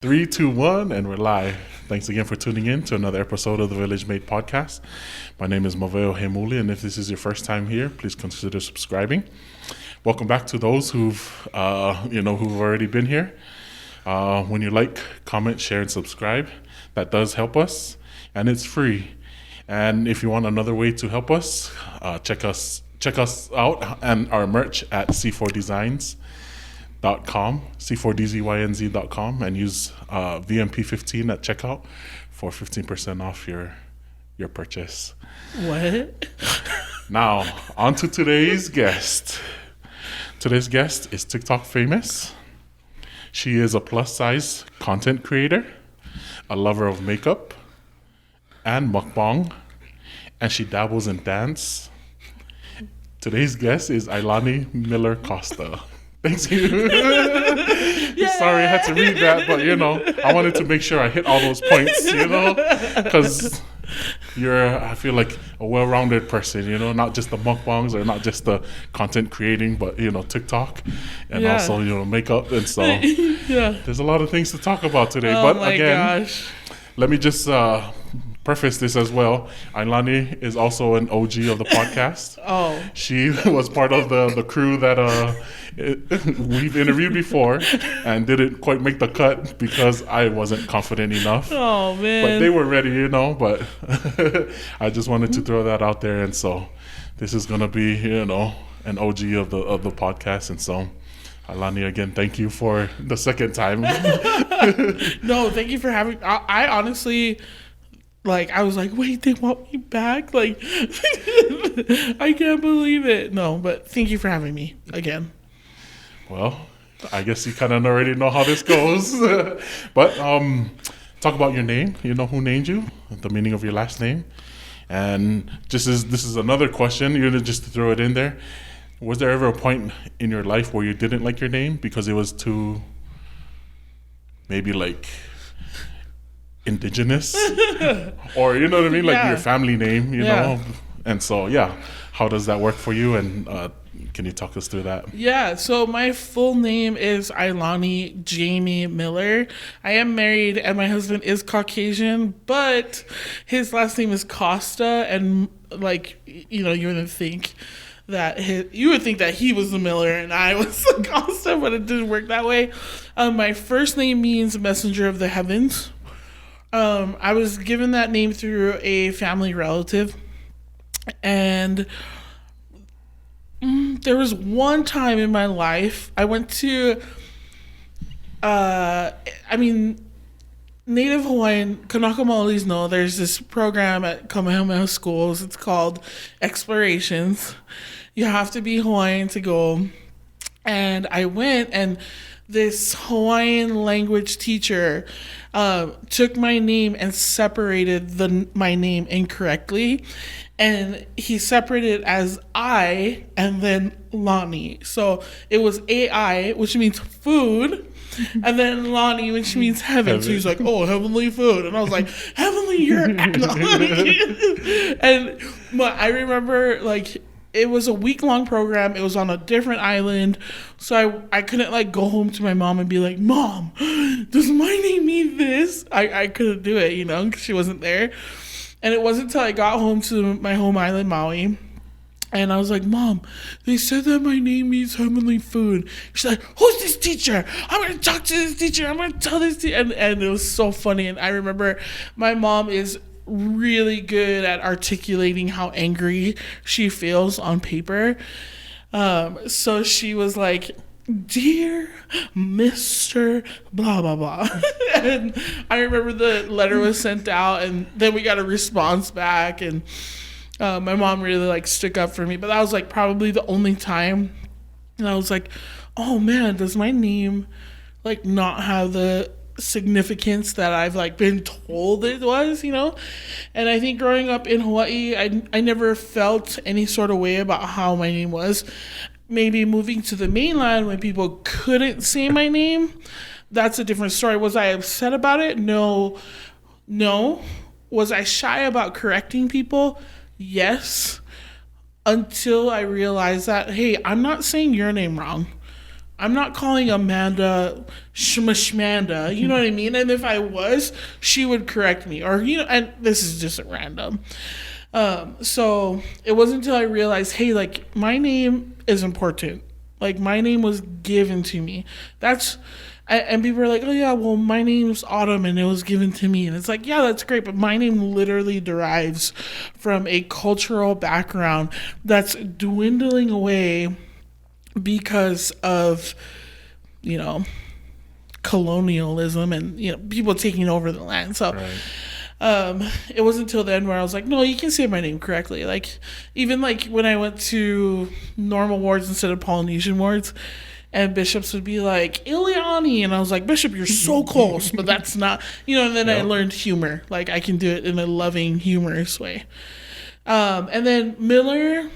Three, two, one, and we're live. Thanks again for tuning in to another episode of the Village Mate podcast. My name is Maveo Hemuli, and if this is your first time here, please consider subscribing. Welcome back to those who've already been here. When you like, comment, share, and subscribe, that does help us, and it's free. And if you want another way to help us, check us out and our merch at C4Designs.com, C4DZYNZ.com, and use VMP15 at checkout for 15% off your purchase. What? Now, on to today's guest. Today's guest is TikTok famous. She is a plus-size content creator, a lover of makeup and mukbang, and she dabbles in dance. Today's guest is Ailani Miller Costa. Thank you. Sorry I had to read that, but I wanted to make sure I hit all those points, because I feel like a well-rounded person, not just the mukbangs or not just the content creating, but TikTok and also makeup, and so there's a lot of things to talk about today. Oh, but again, let me just preface this as well. Ailani is also an OG of the podcast. Oh, she was part of the crew that we've interviewed before and didn't quite make the cut because I wasn't confident enough. Oh man! But they were ready, But I just wanted to throw that out there, and so this is gonna be, an OG of the podcast, and so. Ailani, again, thank you for the second time. No, thank you for having. I honestly, I was like, wait, they want me back? I can't believe it. No, but thank you for having me again. Well, I guess you kind of already know how this goes. But talk about your name. You know who named you, the meaning of your last name. And this is another question, just to throw it in there. Was there ever a point in your life where you didn't like your name because it was too, maybe indigenous? Or, you know what I mean? Your family name, know? And so, how does that work for you? And can you talk us through that? Yeah, so my full name is Ailani Jamie Miller. I am married and my husband is Caucasian, but his last name is Costa, and you would think that you would think that he was the Miller and I was the Costa, but it didn't work that way. My first name means messenger of the heavens. I was given that name through a family relative, and there was one time in my life I went to Native Hawaiian Kanaka Maoris know there's this program at Kamehameha schools. It's called Explorations. You have to be Hawaiian to go. And I went, and this Hawaiian language teacher took my name and separated my name incorrectly. And he separated it as I and then Lani. So it was AI, which means food, and then Lani, which means heaven. So he's like, oh, heavenly food. And I was like, heavenly, you're And but I remember, it was a week-long program. It was on a different island. So I couldn't, go home to my mom and be like, Mom, does my name mean this? I couldn't do it, because she wasn't there. And it wasn't until I got home to my home island, Maui, and I was like, Mom, they said that my name means heavenly food. She's like, who's this teacher? I'm going to talk to this teacher. I'm going to tell this teacher. And it was so funny. And I remember my mom is really good at articulating how angry she feels on paper. So she was like, Dear Mr. blah, blah, blah. And I remember the letter was sent out, and then we got a response back, and my mom really stuck up for me. But that was probably the only time. And I was like, oh man, does my name not have the significance that I've been told it was, And I think growing up in Hawaii, I never felt any sort of way about how my name was. Maybe moving to the mainland when people couldn't say my name, that's a different story. Was I upset about it? No. Was I shy about correcting people? Yes. Until I realized that, hey, I'm not saying your name wrong. I'm not calling Amanda Shmashmanda, you know what I mean? And if I was, she would correct me. Or, and this is just at random. So it wasn't until I realized, hey, like, my name is important. Like, my name was given to me. And people are like, oh, yeah, well, my name's Autumn and it was given to me. And it's like, yeah, that's great. But my name literally derives from a cultural background that's dwindling away because of, colonialism and, people taking over the land. So it wasn't until then where I was like, no, you can say my name correctly. Like, even like when I went to normal wards instead of Polynesian wards, and bishops would be like, Ailani. And I was like, Bishop, you're so close, but that's not, and then I learned humor. Like, I can do it in a loving, humorous way. And then Miller,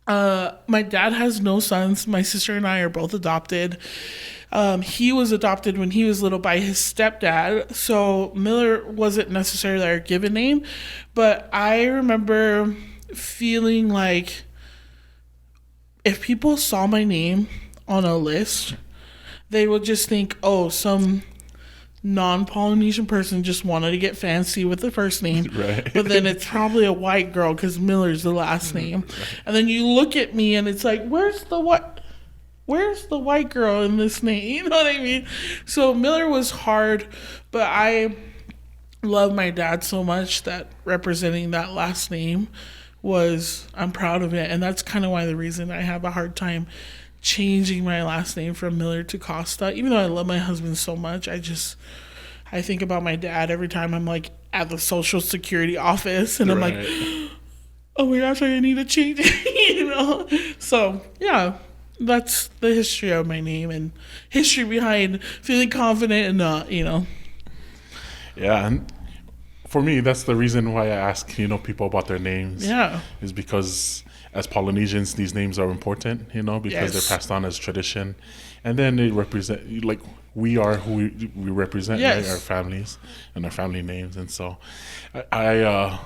my dad has no sons. My sister and I are both adopted. He was adopted when he was little by his stepdad. So Miller wasn't necessarily our given name. But I remember feeling like if people saw my name on a list, they would just think, oh, some non-Polynesian person just wanted to get fancy with the first name. Right. But then it's probably a white girl because Miller's the last name. Right. And then you look at me and it's like, where's the white girl in this name? You know what I mean? So Miller was hard, but I love my dad so much that representing that last name I'm proud of it. And that's kind of why the reason I have a hard time changing my last name from Miller to Costa. Even though I love my husband so much, I think about my dad every time I'm like at the Social Security office and I'm like, oh my gosh, I need to change it, So yeah, that's the history of my name and history behind feeling confident and not, Yeah, and for me, that's the reason why I ask, people about their names. Yeah. Is because as Polynesians, these names are important, because they're passed on as tradition. And then they represent, like, we are who we represent, right? Our families and our family names. And so I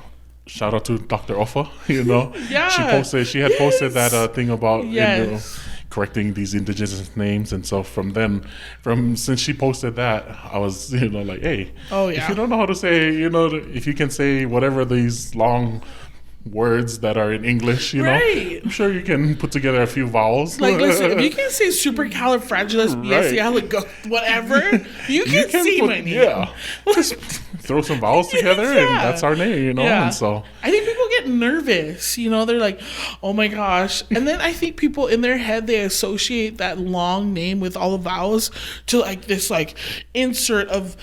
shout out to Dr. Offa, Yeah. She had posted that thing about, correcting these indigenous names. And so since she posted that, I was, like, hey, if you don't know how to say, if you can say whatever these long words that are in English, I'm sure you can put together a few vowels. Like, listen, if you can say supercalifragilisticexpialidocious, whatever, you can see my name. Yeah, just throw some vowels together, and that's our name, And so I think people get nervous, they're like, oh my gosh. And then I think people in their head, they associate that long name with all the vowels to like this like insert of,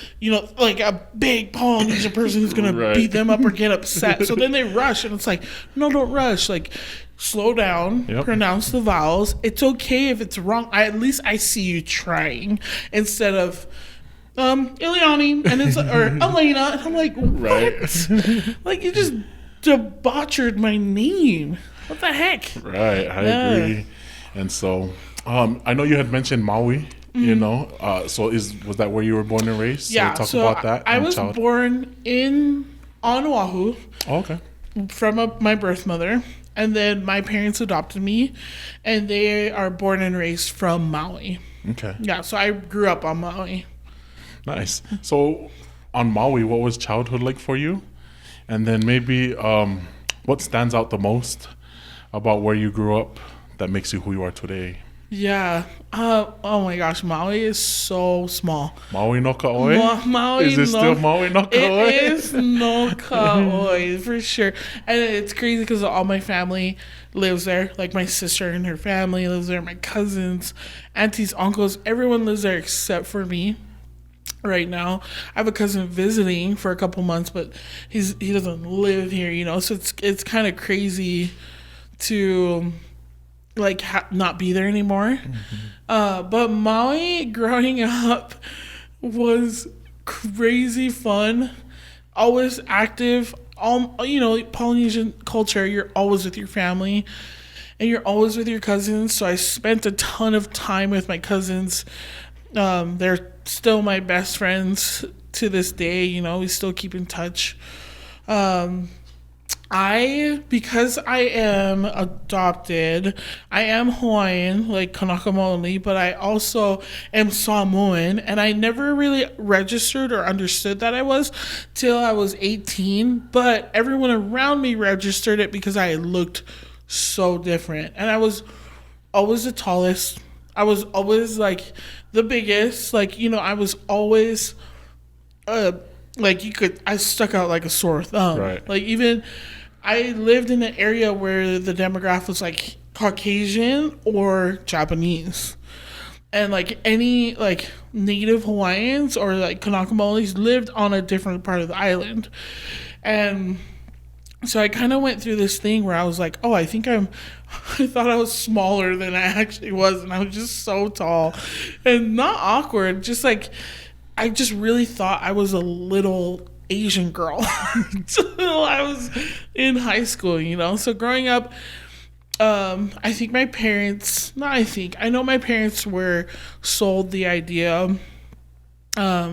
like a big Polynesian person who's going to beat them up or get upset. So then they rush and it's like, no, don't rush. Like, slow down, pronounce the vowels. It's okay if it's wrong. At least I see you trying instead of Ailani and it's or Elena. And I'm like, what? Like, you just debauchered my name. What the heck? Right, I agree. And so, I know you had mentioned Maui. So was that where you were born and raised? Yeah. So talk about that. I was born on Oahu. Oh, okay. From my birth mother, and then my parents adopted me, and they are born and raised from Maui. Okay. Yeah, so I grew up on Maui. Nice. So on Maui, what was childhood like for you? And then maybe what stands out the most about where you grew up that makes you who you are today? Yeah. Oh my gosh, Maui is so small. Maui no Ka'oi? Is it still Maui no Ka'oi? It is no Ka'oi, for sure. And it's crazy because all my family lives there. Like, my sister and her family lives there. My cousins, aunties, uncles, everyone lives there except for me. Right now, I have a cousin visiting for a couple months, but he doesn't live here, So it's kind of crazy to like not be there anymore. But Maui growing up was crazy fun, always active. Polynesian culture, you're always with your family and you're always with your cousins. So I spent a ton of time with my cousins. They're still my best friends to this day. We still keep in touch. Because I am adopted, I am Hawaiian, like Kanaka Maoli, but I also am Samoan, and I never really registered or understood that I was till I was 18, but everyone around me registered it because I looked so different. And I was always the tallest. I was always like the biggest. Like, I was always I stuck out like a sore thumb. Right. Like, even I lived in an area where the demographic was like Caucasian or Japanese. And like any like native Hawaiians or like Kanaka Maoris lived on a different part of the island. And so I kind of went through this thing where I was like, oh, I thought I was smaller than I actually was. And I was just so tall and not awkward. Just like, I just really thought I was a little Asian girl until I was in high school, So growing up, I think my parents, I know my parents were sold the idea,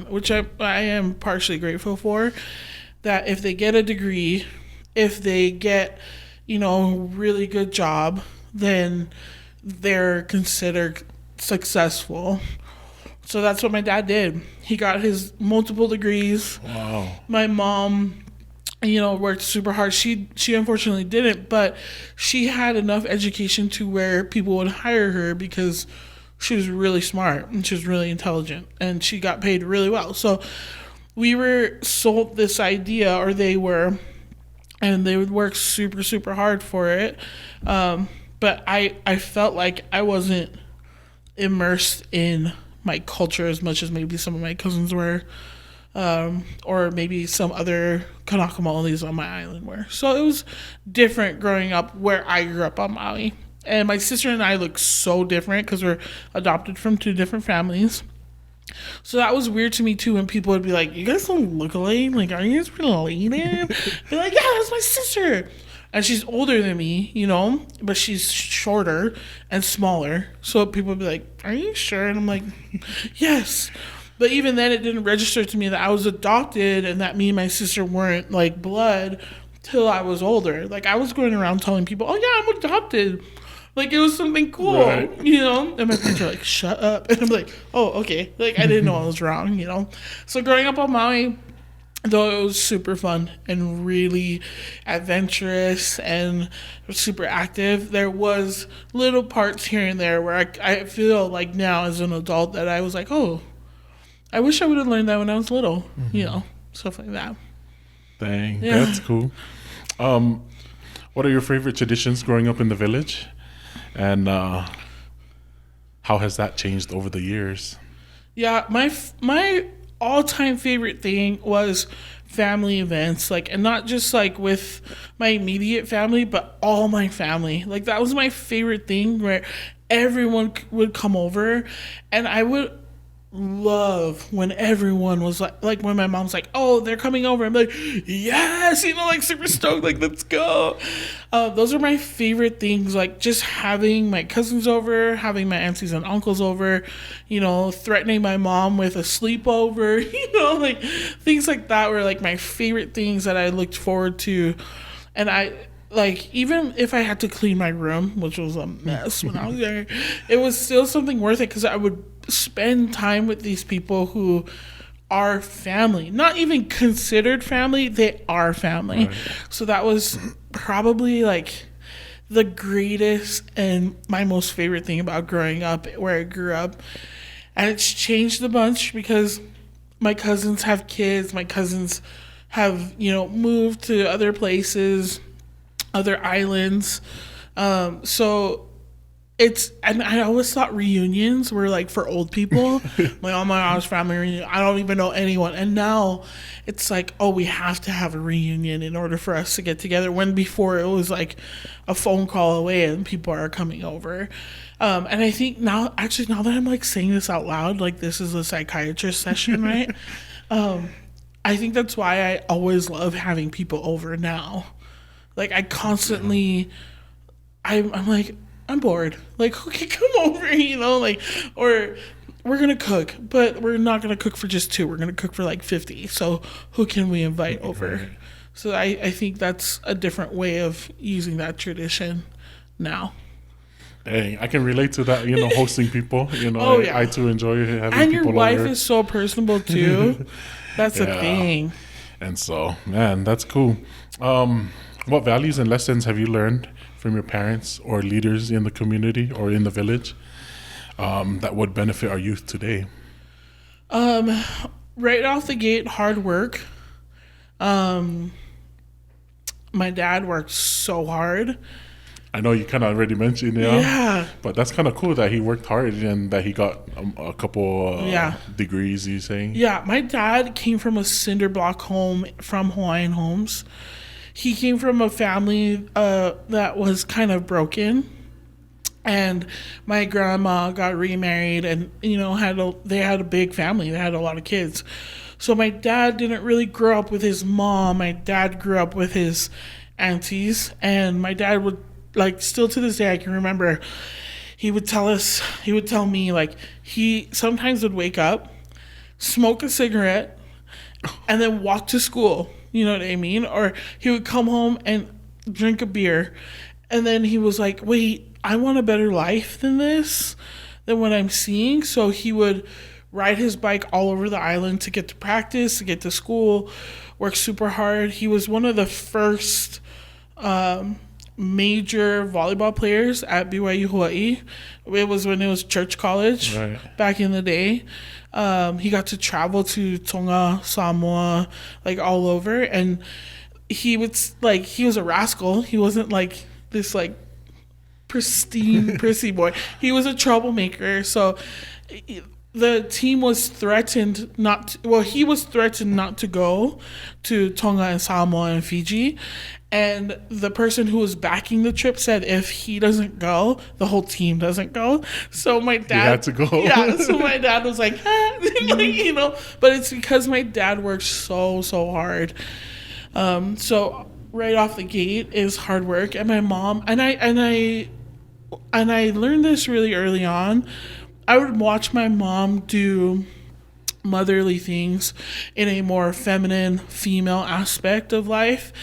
which I am partially grateful for, that if they get a degree, if they get, really good job, then they're considered successful. So that's what my dad did. He got his multiple degrees. Wow. My mom, worked super hard. She unfortunately didn't, but she had enough education to where people would hire her because she was really smart and she was really intelligent and she got paid really well. So we were sold this idea, or they were, and they would work super, super hard for it. But I felt like I wasn't immersed in my culture as much as maybe some of my cousins were, or maybe some other Kanaka Maolis on my island were. So it was different growing up where I grew up on Maui. And my sister and I look so different because we're adopted from two different families. So that was weird to me too, when people would be like, you guys don't look alike, like, are you guys related? Be like, yeah, that's my sister. And she's older than me, but she's shorter and smaller. So people would be like, are you sure? And I'm like, yes. But even then, it didn't register to me that I was adopted and that me and my sister weren't like blood till I was older. Like, I was going around telling people, oh yeah, I'm adopted. Like, it was something cool, right. And my parents were like, shut up. And I'm like, oh, okay. Like, I didn't know I was wrong, So growing up on Maui, though it was super fun and really adventurous and super active, there was little parts here and there where I feel like now as an adult that I was like, oh, I wish I would have learned that when I was little, stuff like that. Dang, Yeah. That's cool. What are your favorite traditions growing up in the village? And how has that changed over the years? Yeah, my all-time favorite thing was family events, like, and not just like with my immediate family, but all my family. Like, that was my favorite thing, where everyone would come over, and I would love when everyone was like when my mom's like, oh, they're coming over, I'm like, yes, like super stoked, like, let's go. Those are my favorite things, like just having my cousins over, having my aunties and uncles over, threatening my mom with a sleepover, like things like that were like my favorite things that I looked forward to. And I, like, even if I had to clean my room, which was a mess when I was there, it was still something worth it because I would spend time with these people who are family. Not even considered family, they are family. Right. So that was probably like the greatest and my most favorite thing about growing up where I grew up. And it's changed a bunch because my cousins have kids, my cousins have, moved to other places, other islands. So it's, and I always thought reunions were like for old people. Like, oh my gosh, family reunion, I don't even know anyone. And now it's like, oh, we have to have a reunion in order for us to get together, when before it was like a phone call away and people are coming over. And I think now that I'm like saying this out loud, like this is a psychiatrist session, right? I think that's why I always love having people over now. Like, I constantly, I'm like, I'm bored. Like, okay, come over, like, or we're going to cook, but we're not going to cook for just 2. We're going to cook for like 50. So who can we invite over? So I think that's a different way of using that tradition now. Dang, I can relate to that, hosting people. Oh, yeah. I too enjoy having And people your wife over. is so personable too. That's the Yeah. thing. And so, man, that's cool. What values and lessons have you learned from your parents or leaders in the community or in the village that would benefit our youth today? Right off the gate, hard work. My dad worked so hard. I know you kind of already mentioned, Yeah. but that's kind of cool that he worked hard and that he got a couple Yeah. degrees, you saying? Yeah, my dad came from a cinder block home from Hawaiian Homes. He came from a family that was kind of broken. And my grandma got remarried and, they had a big family. They had a lot of kids. So my dad didn't really grow up with his mom. My dad grew up with his aunties. And my dad would, still to this day, I can remember, he would tell me, he sometimes would wake up, smoke a cigarette, and then walk to school. You know what I mean? Or he would come home and drink a beer. And then he was like, wait, I want a better life than what I'm seeing. So he would ride his bike all over the island to get to practice, to get to school, work super hard. He was one of the first major volleyball players at BYU Hawaii. It was when it was church college back in the day. He got to travel to Tonga, Samoa, all over. And he was a rascal. He wasn't this pristine prissy boy. He was a troublemaker. So the team was threatened he was threatened not to go to Tonga and Samoa and Fiji. And the person who was backing the trip said if he doesn't go, the whole team doesn't go. So my dad had to go. Yeah, so my dad was like, but it's because my dad worked so hard. So right off the gate is hard work. And my mom and I learned this really early on. I would watch my mom do motherly things in a more feminine, female aspect of life.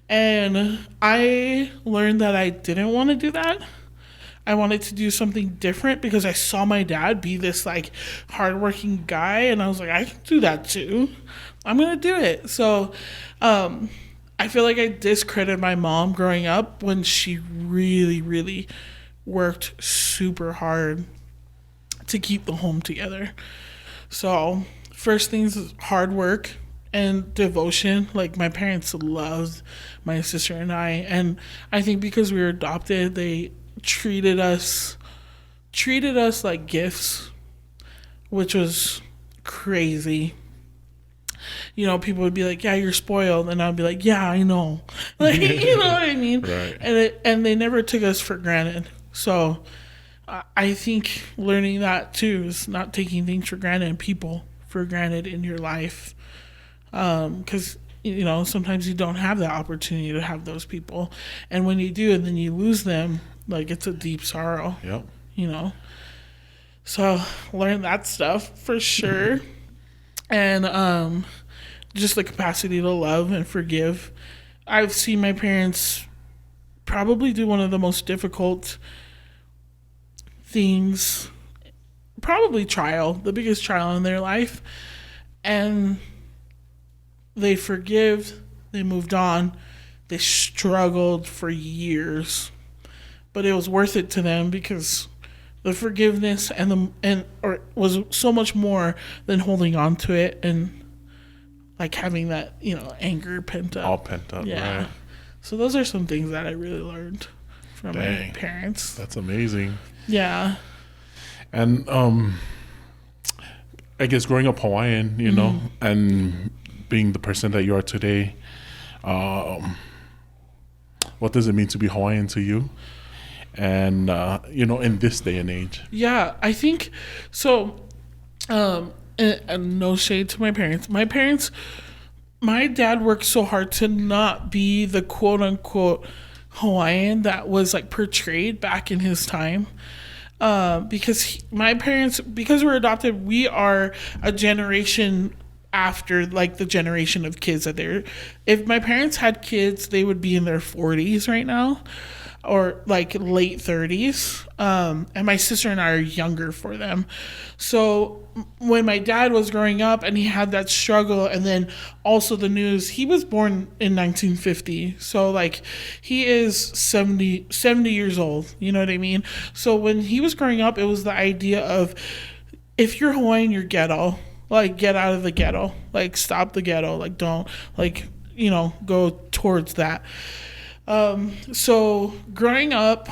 And I learned that I didn't want to do that. I wanted to do something different because I saw my dad be this hardworking guy. And I was like, I can do that too. I'm going to do it. So I feel like I discredited my mom growing up when she really, really worked super hard to keep the home together. So first things is hard work and devotion. My parents loved my sister and and I think because we were adopted, they treated us like gifts, which was crazy. People would be like, yeah, you're spoiled. And I'd be like, yeah, I know. You know what I mean? Right. And they never took us for granted. So I think learning that too is not taking things for granted and people for granted in your life. Because, sometimes you don't have that opportunity to have those people. And when you do and then you lose them, it's a deep sorrow. Yep. So learn that stuff for sure. And just the capacity to love and forgive. I've seen my parents probably do one of the most difficult things, probably the biggest trial in their life. And they forgive, they moved on, they struggled for years. But it was worth it to them because the forgiveness was so much more than holding on to it and having that, anger pent up. All pent up, Yeah. right. So those are some things that I really learned from my parents. That's amazing. Yeah. And I guess growing up Hawaiian, and being the person that you are today, what does it mean to be Hawaiian to you? And, in this day and age? Yeah, I think so. And no shade to my parents. My dad worked so hard to not be the quote unquote Hawaiian that was portrayed back in his time. Because my parents, because we're adopted, we are a generation after like the generation of kids that they're. If my parents had kids, they would be in their 40s right now, or like late 30s. And my sister and I are younger for them. So when my dad was growing up and he had that struggle, and then also the news, he was born in 1950. So like he is 70 years old. You know what I mean? So when he was growing up, it was the idea of, if you're Hawaiian, you're ghetto. Like, get out of the ghetto. Like, stop the ghetto. Like, don't, like, you know, go towards that. So growing up,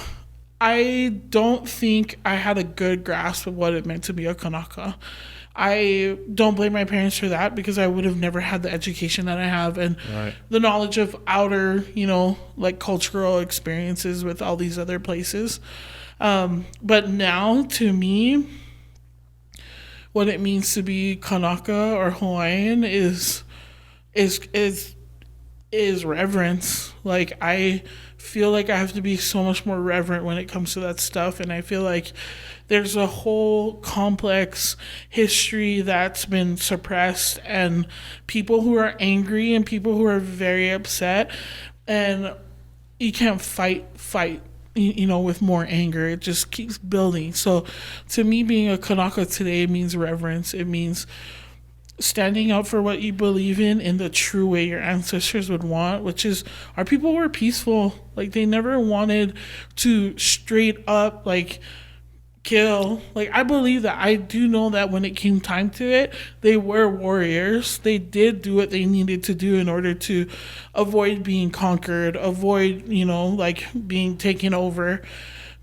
I don't think I had a good grasp of what it meant to be a Kanaka. I don't blame my parents for that, because I would have never had the education that I have and the knowledge of outer, you know, like cultural experiences with all these other places. But now, to me, what it means to be Kanaka or Hawaiian is reverence. Like, I feel like I have to be so much more reverent when it comes to that stuff, and I feel like there's a whole complex history that's been suppressed, and people who are angry and people who are very upset, and you can't fight you know, with more anger. It just keeps building. So to me, being a Kanaka today means reverence. It means standing up for what you believe in the true way your ancestors would want, which is, our people were peaceful. Like, they never wanted to straight up like kill. Like, I believe that. I do know that when it came time to it, they were warriors. They did do what they needed to do in order to avoid being conquered, avoid, you know, like being taken over.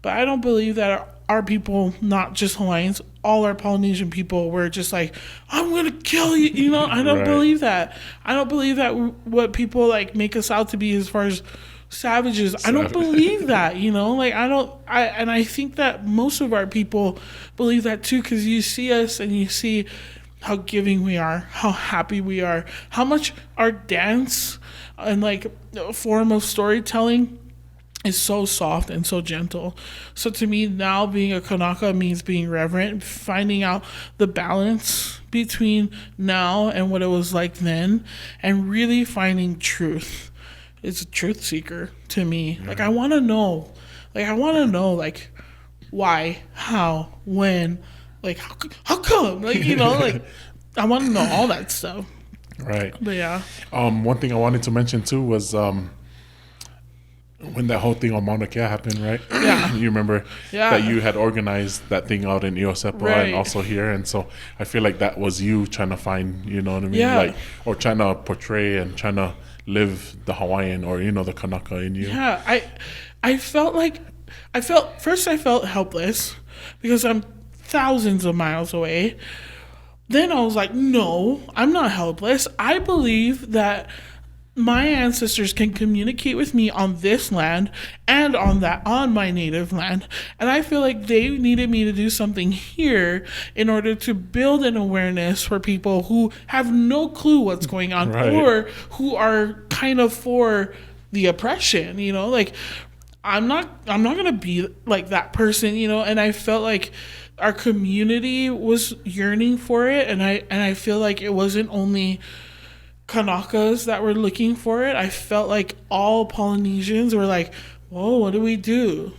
But I don't believe that our people, not just Hawaiians, all our Polynesian people were just like, I'm gonna kill you, you know. I don't believe that. I don't believe that what people like make us out to be as far as savages. I don't believe that, you know. Like, I think that most of our people believe that too, because you see us and you see how giving we are, how happy we are, how much our dance and like form of storytelling is so soft and so gentle. So to me, now being a Kanaka means being reverent, finding out the balance between now and what it was like then, and really finding truth. It's a truth seeker to me. Yeah. Like, I want to know. Like, why, how, when, like, how come? Like, you know, like, I want to know all that stuff. Right. But yeah. One thing I wanted to mention too was when that whole thing on Mauna Kea happened, right? Yeah. You remember that you had organized that thing out in Iosepa and also here. And so I feel like that was you trying to find, you know what I mean? Yeah. Like, or trying to portray and trying to live the Hawaiian, or, you know, the Kanaka in you. Yeah. I felt helpless because I'm thousands of miles away. Then I was like, no, I'm not helpless. I believe that my ancestors can communicate with me on this land and on my native land. And I feel like they needed me to do something here in order to build an awareness for people who have no clue what's going on, or who are kind of for the oppression, you know. Like, I'm not going to be like that person, you know. And I felt like our community was yearning for it, and I feel like it wasn't only Kanakas that were looking for it. I felt like all Polynesians were like, whoa, what do we do?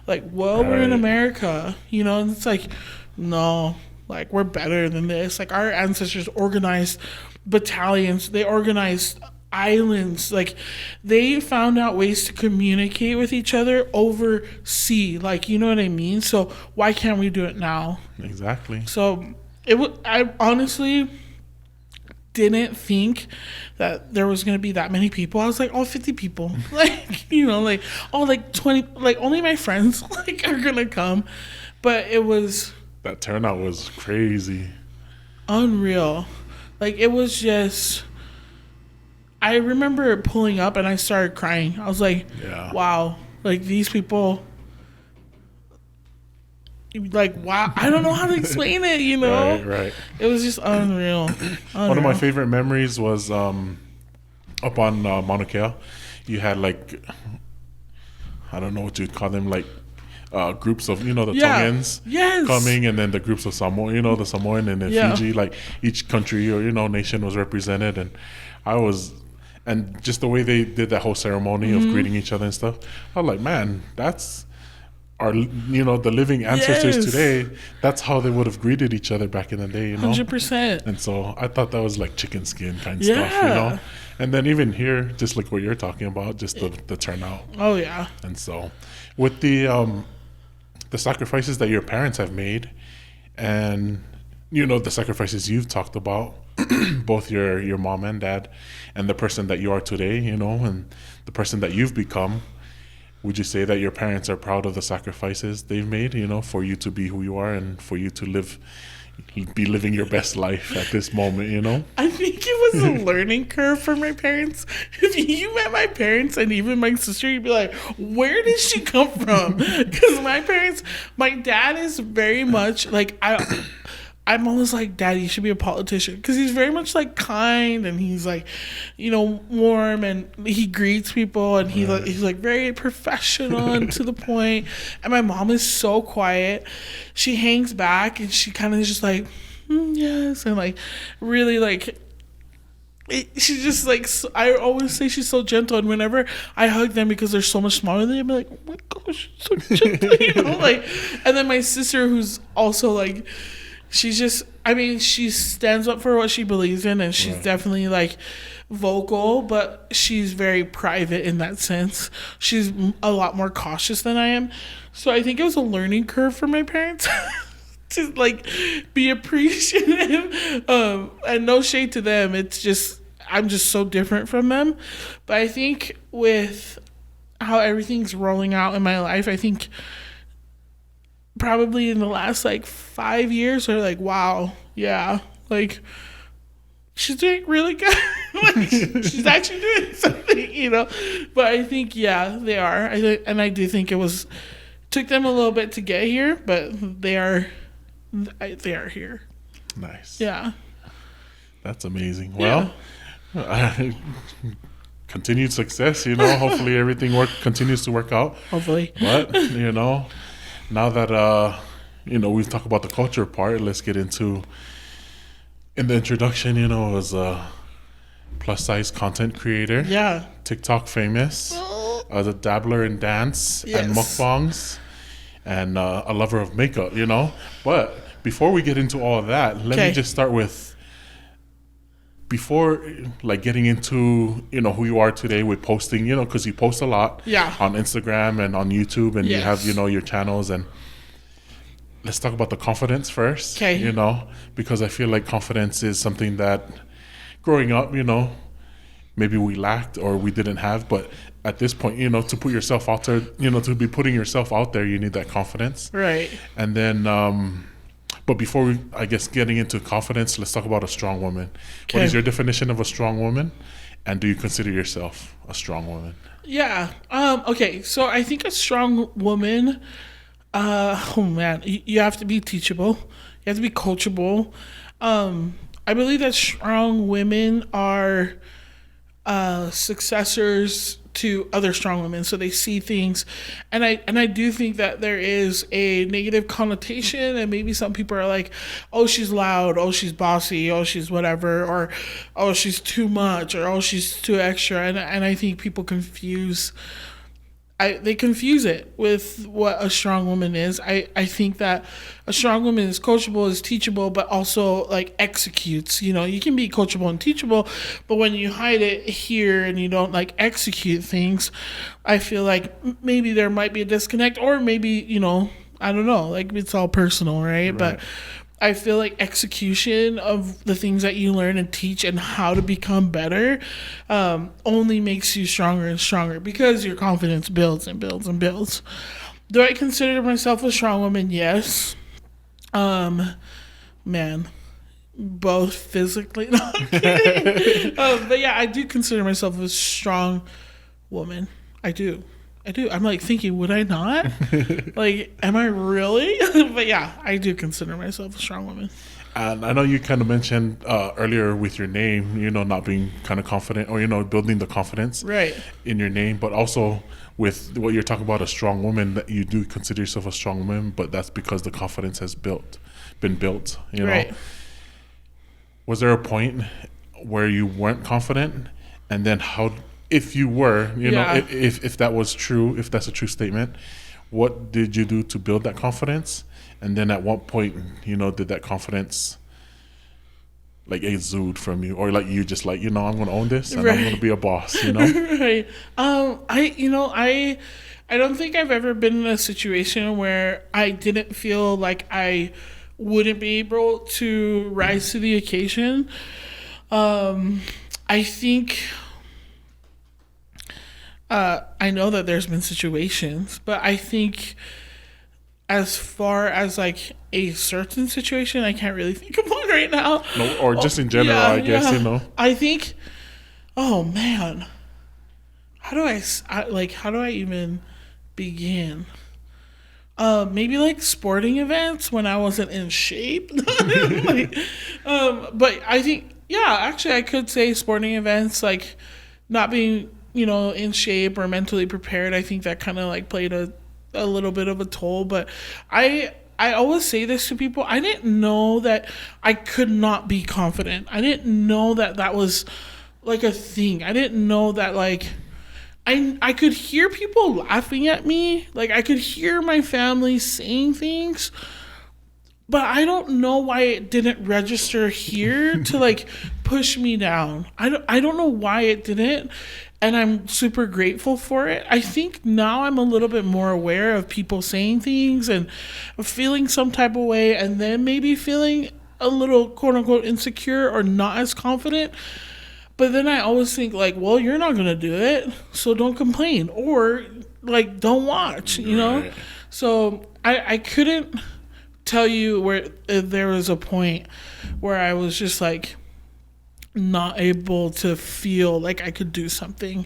Like, well, we're in America, you know. And it's like, no, like, we're better than this. Like, our ancestors organized battalions, they organized islands, like, they found out ways to communicate with each other over sea, like, you know what I mean? So why can't we do it now? Exactly. So I honestly didn't think that there was going to be that many people. I was like, 50 people. Like, you know, like, 20, like, only my friends, like, are going to come. But it was... that turnout was crazy. Unreal. Like, it was just... I remember pulling up and I started crying. I was like, wow. Like, these people... like, wow, I don't know how to explain it, you know. Right. It was just unreal. One of my favorite memories was up on Mauna Kea. You had, like, I don't know what you'd call them, like groups of, the Yeah. Tongans Yes. coming, and then the groups of Samoan, the Samoan and then Yeah. Fiji, like each country or, nation was represented. And and just the way they did that whole ceremony of greeting each other and stuff, I was like, man, that's our, the living ancestors Yes. today. That's how they would have greeted each other back in the day, 100%. And so I thought that was like chicken skin kind of Yeah. stuff, And then even here, just like what you're talking about, just the turnout. Oh, yeah. And so with the sacrifices that your parents have made, and the sacrifices you've talked about, both your mom and dad, and the person that you are today, and the person that you've become, would you say that your parents are proud of the sacrifices they've made, for you to be who you are and for you to be living your best life at this moment, I think it was a learning curve for my parents. If you met my parents and even my sister, you'd be like, where did she come from? Because my dad is very much like, I'm always like, Dad, you should be a politician, because he's very much like kind, and he's like, warm, and he greets people, and he's like very professional and to the point. And my mom is so quiet. She hangs back, and she kind of is just like, yes, and like really like. She's just like, I always say she's so gentle, and whenever I hug them, because they're so much smaller than me, I'm like, oh my gosh, so gentle, like. And then my sister, who's also like, she's just, she stands up for what she believes in, and she's definitely like vocal, but she's very private in that sense. She's a lot more cautious than I am. So I think it was a learning curve for my parents to like be appreciative. And no shade to them. It's just, I'm just so different from them. But I think with how everything's rolling out in my life, I think probably in the last like 5 years, are like, wow, yeah, like she's doing really good. Like, she's actually doing something, But I think, yeah, they are. I do think took them a little bit to get here, but they are here. Nice. Yeah. That's amazing. Well, continued success, hopefully everything continues to work out. Hopefully. But, now that, we've talked about the culture part, let's get into, in the introduction, as a plus-size content creator. Yeah. TikTok famous, as a dabbler in dance and mukbangs, and a lover of makeup, But before we get into all of that, let me just start with, before like getting into, who you are today with posting, because you post a lot on Instagram and on YouTube, and you have, your channels. And let's talk about the confidence first, because I feel like confidence is something that growing up, maybe we lacked or we didn't have. But at this point, to put yourself out there, to be putting yourself out there, you need that confidence. Right. And then, but before we, I guess, getting into confidence, let's talk about a strong woman. Okay. What is your definition of a strong woman? And do you consider yourself a strong woman? Yeah. Okay. So I think a strong woman, you have to be teachable. You have to be coachable. I believe that strong women are successors to other strong women, so they see things, and I do think that there is a negative connotation, and maybe some people are like, oh, she's loud, oh, she's bossy, oh, she's whatever, or oh, she's too much, or oh, she's too extra, and I think people confuse it with what a strong woman is. I think that a strong woman is coachable, is teachable, but also like executes. You can be coachable and teachable, but when you hide it here and you don't like execute things, I feel like maybe there might be a disconnect, or maybe, I don't know, like it's all personal, right? But I feel like execution of the things that you learn and teach and how to become better only makes you stronger and stronger, because your confidence builds and builds and builds. Do I consider myself a strong woman? Yes. Both physically. No, I'm kidding. But yeah, I do consider myself a strong woman. I do. I'm like thinking, would I not? Like, am I really? But yeah, I do consider myself a strong woman. And I know you kind of mentioned earlier with your name, not being kind of confident or, building the confidence Right. in your name, but also with what you're talking about, a strong woman, that you do consider yourself a strong woman, but that's because the confidence has been built, Right. Was there a point where you weren't confident? And then how, if you were, if that was true, if that's a true statement, what did you do to build that confidence? And then at what point, did that confidence like exude from you, or like you just like, I'm going to own this and I'm going to be a boss, Right. I don't think I've ever been in a situation where I didn't feel like I wouldn't be able to rise to the occasion. I think I know that there's been situations, but I think as far as like a certain situation, I can't really think of one right now. No, or just in general, I guess, I think, oh man, how do I even begin? Maybe like sporting events when I wasn't in shape. But I think, actually I could say sporting events, like not being, in shape or mentally prepared. I think that kind of like played a little bit of a toll. But I always say this to people. I didn't know that I could not be confident. I didn't know that that was like a thing. I didn't know that like I could hear people laughing at me. Like I could hear my family saying things, but I don't know why it didn't register here to like push me down. I don't know why it didn't. And I'm super grateful for it. I think now I'm a little bit more aware of people saying things and feeling some type of way, and then maybe feeling a little quote unquote insecure or not as confident. But then I always think like, well, you're not going to do it, so don't complain, or like don't watch, Right. So I couldn't tell you where there was a point where I was just like not able to feel like I could do something.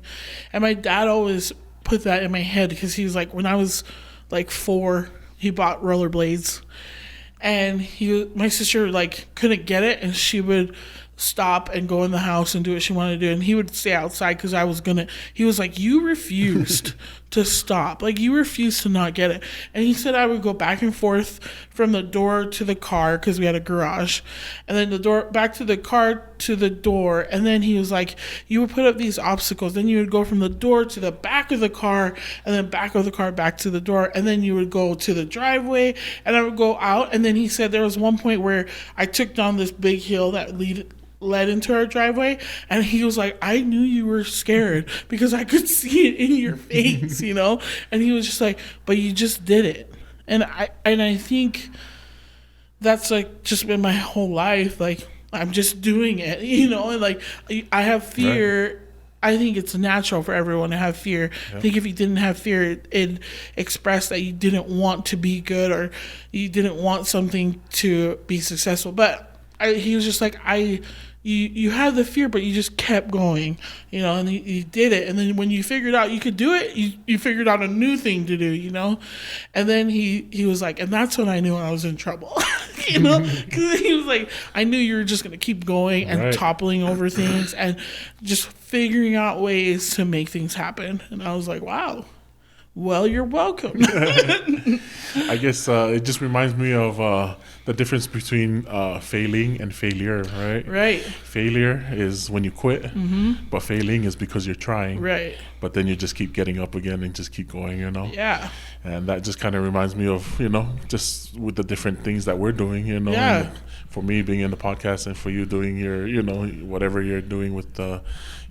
And my dad always put that in my head because he was like, when I was like 4, he bought rollerblades, and my sister like couldn't get it, and she would stop and go in the house and do what she wanted to do, and he would stay outside because he was like, you refused to stop, like you refused to not get it. And he said I would go back and forth from the door to the car because we had a garage, and then the door back to the car to the door, and then he was like, you would put up these obstacles, then you would go from the door to the back of the car, and then back of the car back to the door, and then you would go to the driveway, and I would go out. And then he said there was one point where I took down this big hill that led into our driveway, and he was like, I knew you were scared because I could see it in your face, and he was just like, but you just did it. And I think that's like just been my whole life, like I'm just doing it, and like I have fear. Right. I think it's natural for everyone to have fear. Yeah. I think if you didn't have fear, it expressed that you didn't want to be good, or you didn't want something to be successful. But he was just like, you had the fear, but you just kept going, and you did it. And then when you figured out you could do it, you figured out a new thing to do, And then he was like, and that's when I knew I was in trouble, because he was like, I knew you were just going to keep going and toppling over things and just figuring out ways to make things happen. And I was like, wow. Well, you're welcome. I guess it just reminds me of the difference between failing and failure, right? Right. Failure is when you quit, but failing is because you're trying. Right. But then you just keep getting up again and just keep going, Yeah. And that just kind of reminds me of, just with the different things that we're doing, Yeah. For me being in the podcast, and for you doing your, whatever you're doing with the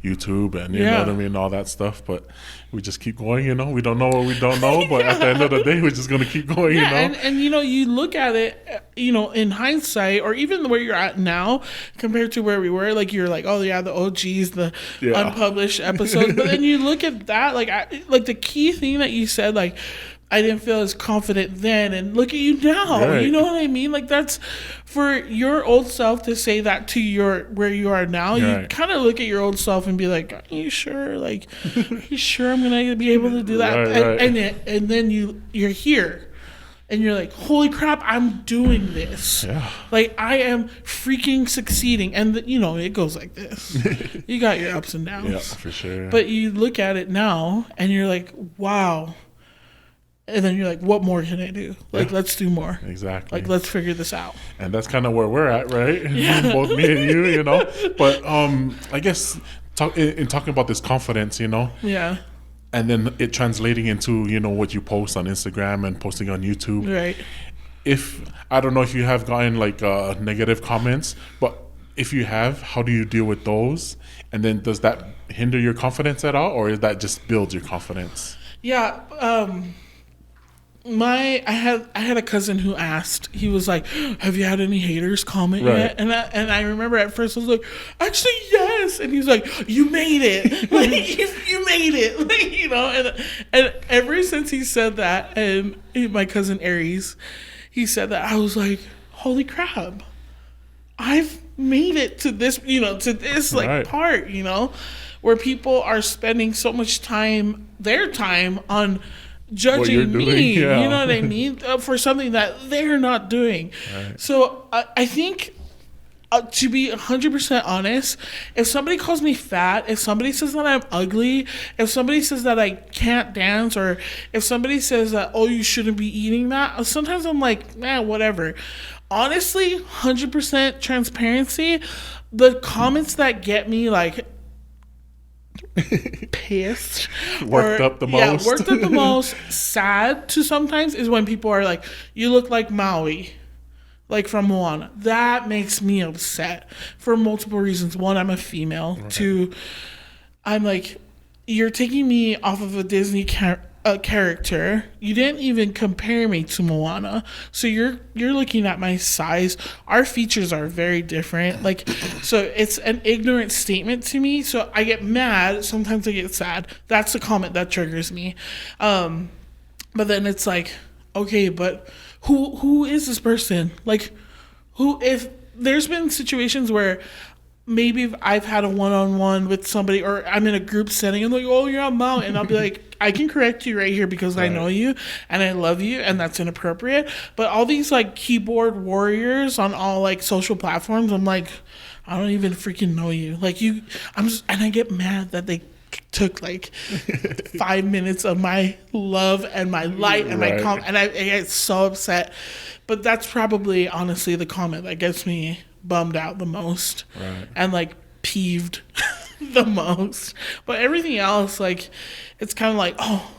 YouTube and you know what I mean, all that stuff. But we just keep going, we don't know what we don't know, but at the end of the day, we're just going to keep going, And you look at it, in hindsight, or even where you're at now compared to where we were, like you're like, oh yeah, the OGs, the unpublished episodes. But then you look at that, like the key thing that you said, like, I didn't feel as confident then, and look at you now. Right. You know what I mean? Like, that's for your old self to say that to where you are now. Right. You kind of look at your old self and be like, "Are you sure? Like, are you sure I'm gonna be able to do that?" Right. And then you're here. and you're like, holy crap, I'm doing this. Yeah. Like, I am freaking succeeding. And, it goes like this. You got your ups and downs. Yeah, for sure. But you look at it now, and you're like, wow. And then you're like, what more can I do? Like, let's do more. Exactly. Like, let's figure this out. And that's kind of where we're at, right? Yeah. Both me and you, But I guess in talking about this confidence, Yeah. and then it translating into, what you post on Instagram and posting on YouTube. Right. I don't know if you have gotten like negative comments, but if you have, how do you deal with those? And then does that hinder your confidence at all, or is that just builds your confidence? Yeah. I had a cousin who asked. He was like, "Have you had any haters comment yet?" And I remember at first I was like, "Actually, yes." And he's like, "You made it! Like you made it!" Like, And ever since he said that, and my cousin Aries, he said that, I was like, "Holy crap! I've made it to this, like part, where people are spending so much their time on." Judging me, yeah. You know what I mean, for something that they're not doing. Right. So I think, to be 100% honest, if somebody calls me fat, if somebody says that I'm ugly, if somebody says that I can't dance, or if somebody says that, oh, you shouldn't be eating that, sometimes I'm like, whatever. Honestly, 100% transparency, the comments that get me like pissed, worked up the most, sad to sometimes, is when people are like, you look like Maui, like from Moana. That makes me upset for multiple reasons. One, I'm a female. Right. Two, I'm like, you're taking me off of a Disney character. You didn't even compare me to Moana, so you're looking at my size. Our features are very different. Like, so it's an ignorant statement to me. So I get mad. Sometimes I get sad. That's the comment that triggers me. But then it's like, okay, but who is this person? Like, if there's been situations where maybe I've had a one-on-one with somebody, or I'm in a group setting and like, oh, you're on Mount, and I'll be like, I can correct you right here because I know you and I love you, and that's inappropriate. But all these like keyboard warriors on all like social platforms, I'm like, I don't even freaking know you. Like and I get mad that they took like 5 minutes of my love and my light and my and I get so upset. But that's probably honestly the comment that gets me bummed out the most, and like peeved the most. But everything else, like, it's kind of like, oh,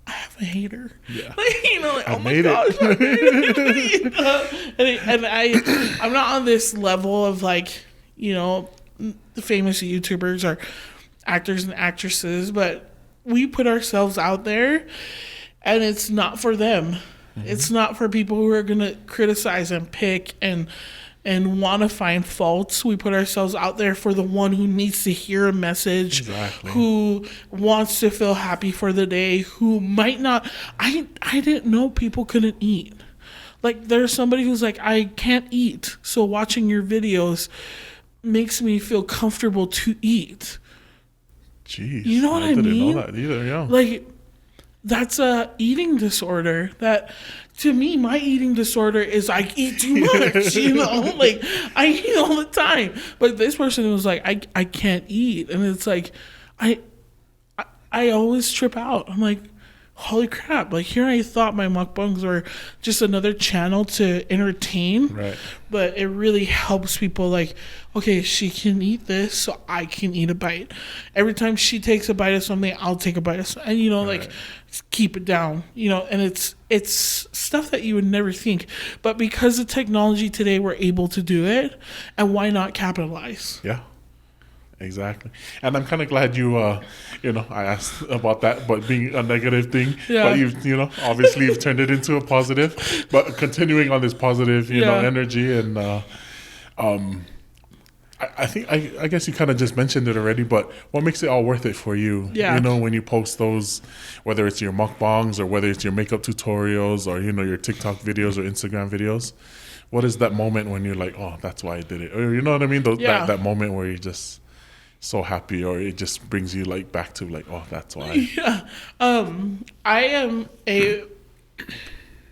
I have a hater. Yeah. Like, oh my gosh, I made it. And I'm not on this level of like, the famous YouTubers or actors and actresses, but we put ourselves out there, and it's not for them. Mm-hmm. It's not for people who are going to criticize and pick and want to find faults. We put ourselves out there for the one who needs to hear a message, who wants to feel happy for the day, who might not. I didn't know people couldn't eat. Like, there's somebody who's like, I can't eat, so watching your videos makes me feel comfortable to eat. Jeez. You know what I mean? I didn't know that either, yeah. Like, that's a eating disorder. That, to me, my eating disorder is I eat too much, like I eat all the time. But this person was like, I can't eat. And it's like, I always trip out. I'm like, holy crap. Like, here I thought my mukbangs were just another channel to entertain. Right. But it really helps people like, okay, she can eat this, so I can eat a bite. Every time she takes a bite of something, I'll take a bite of something. And, like, keep it down, and it's stuff that you would never think. But because of technology today, we're able to do it. And why not capitalize? Yeah. Exactly. And I'm kind of glad you, I asked about that, but being a negative thing, but you've, obviously you've turned it into a positive, but continuing on this positive, energy. And, I think, I guess you kind of just mentioned it already, but what makes it all worth it for you? Yeah. When you post those, whether it's your mukbangs or whether it's your makeup tutorials or, your TikTok videos or Instagram videos, what is that moment when you're like, oh, that's why I did it? Or, you know what I mean? That moment where you just so happy, or it just brings you like back to like, oh, that's why. Yeah. I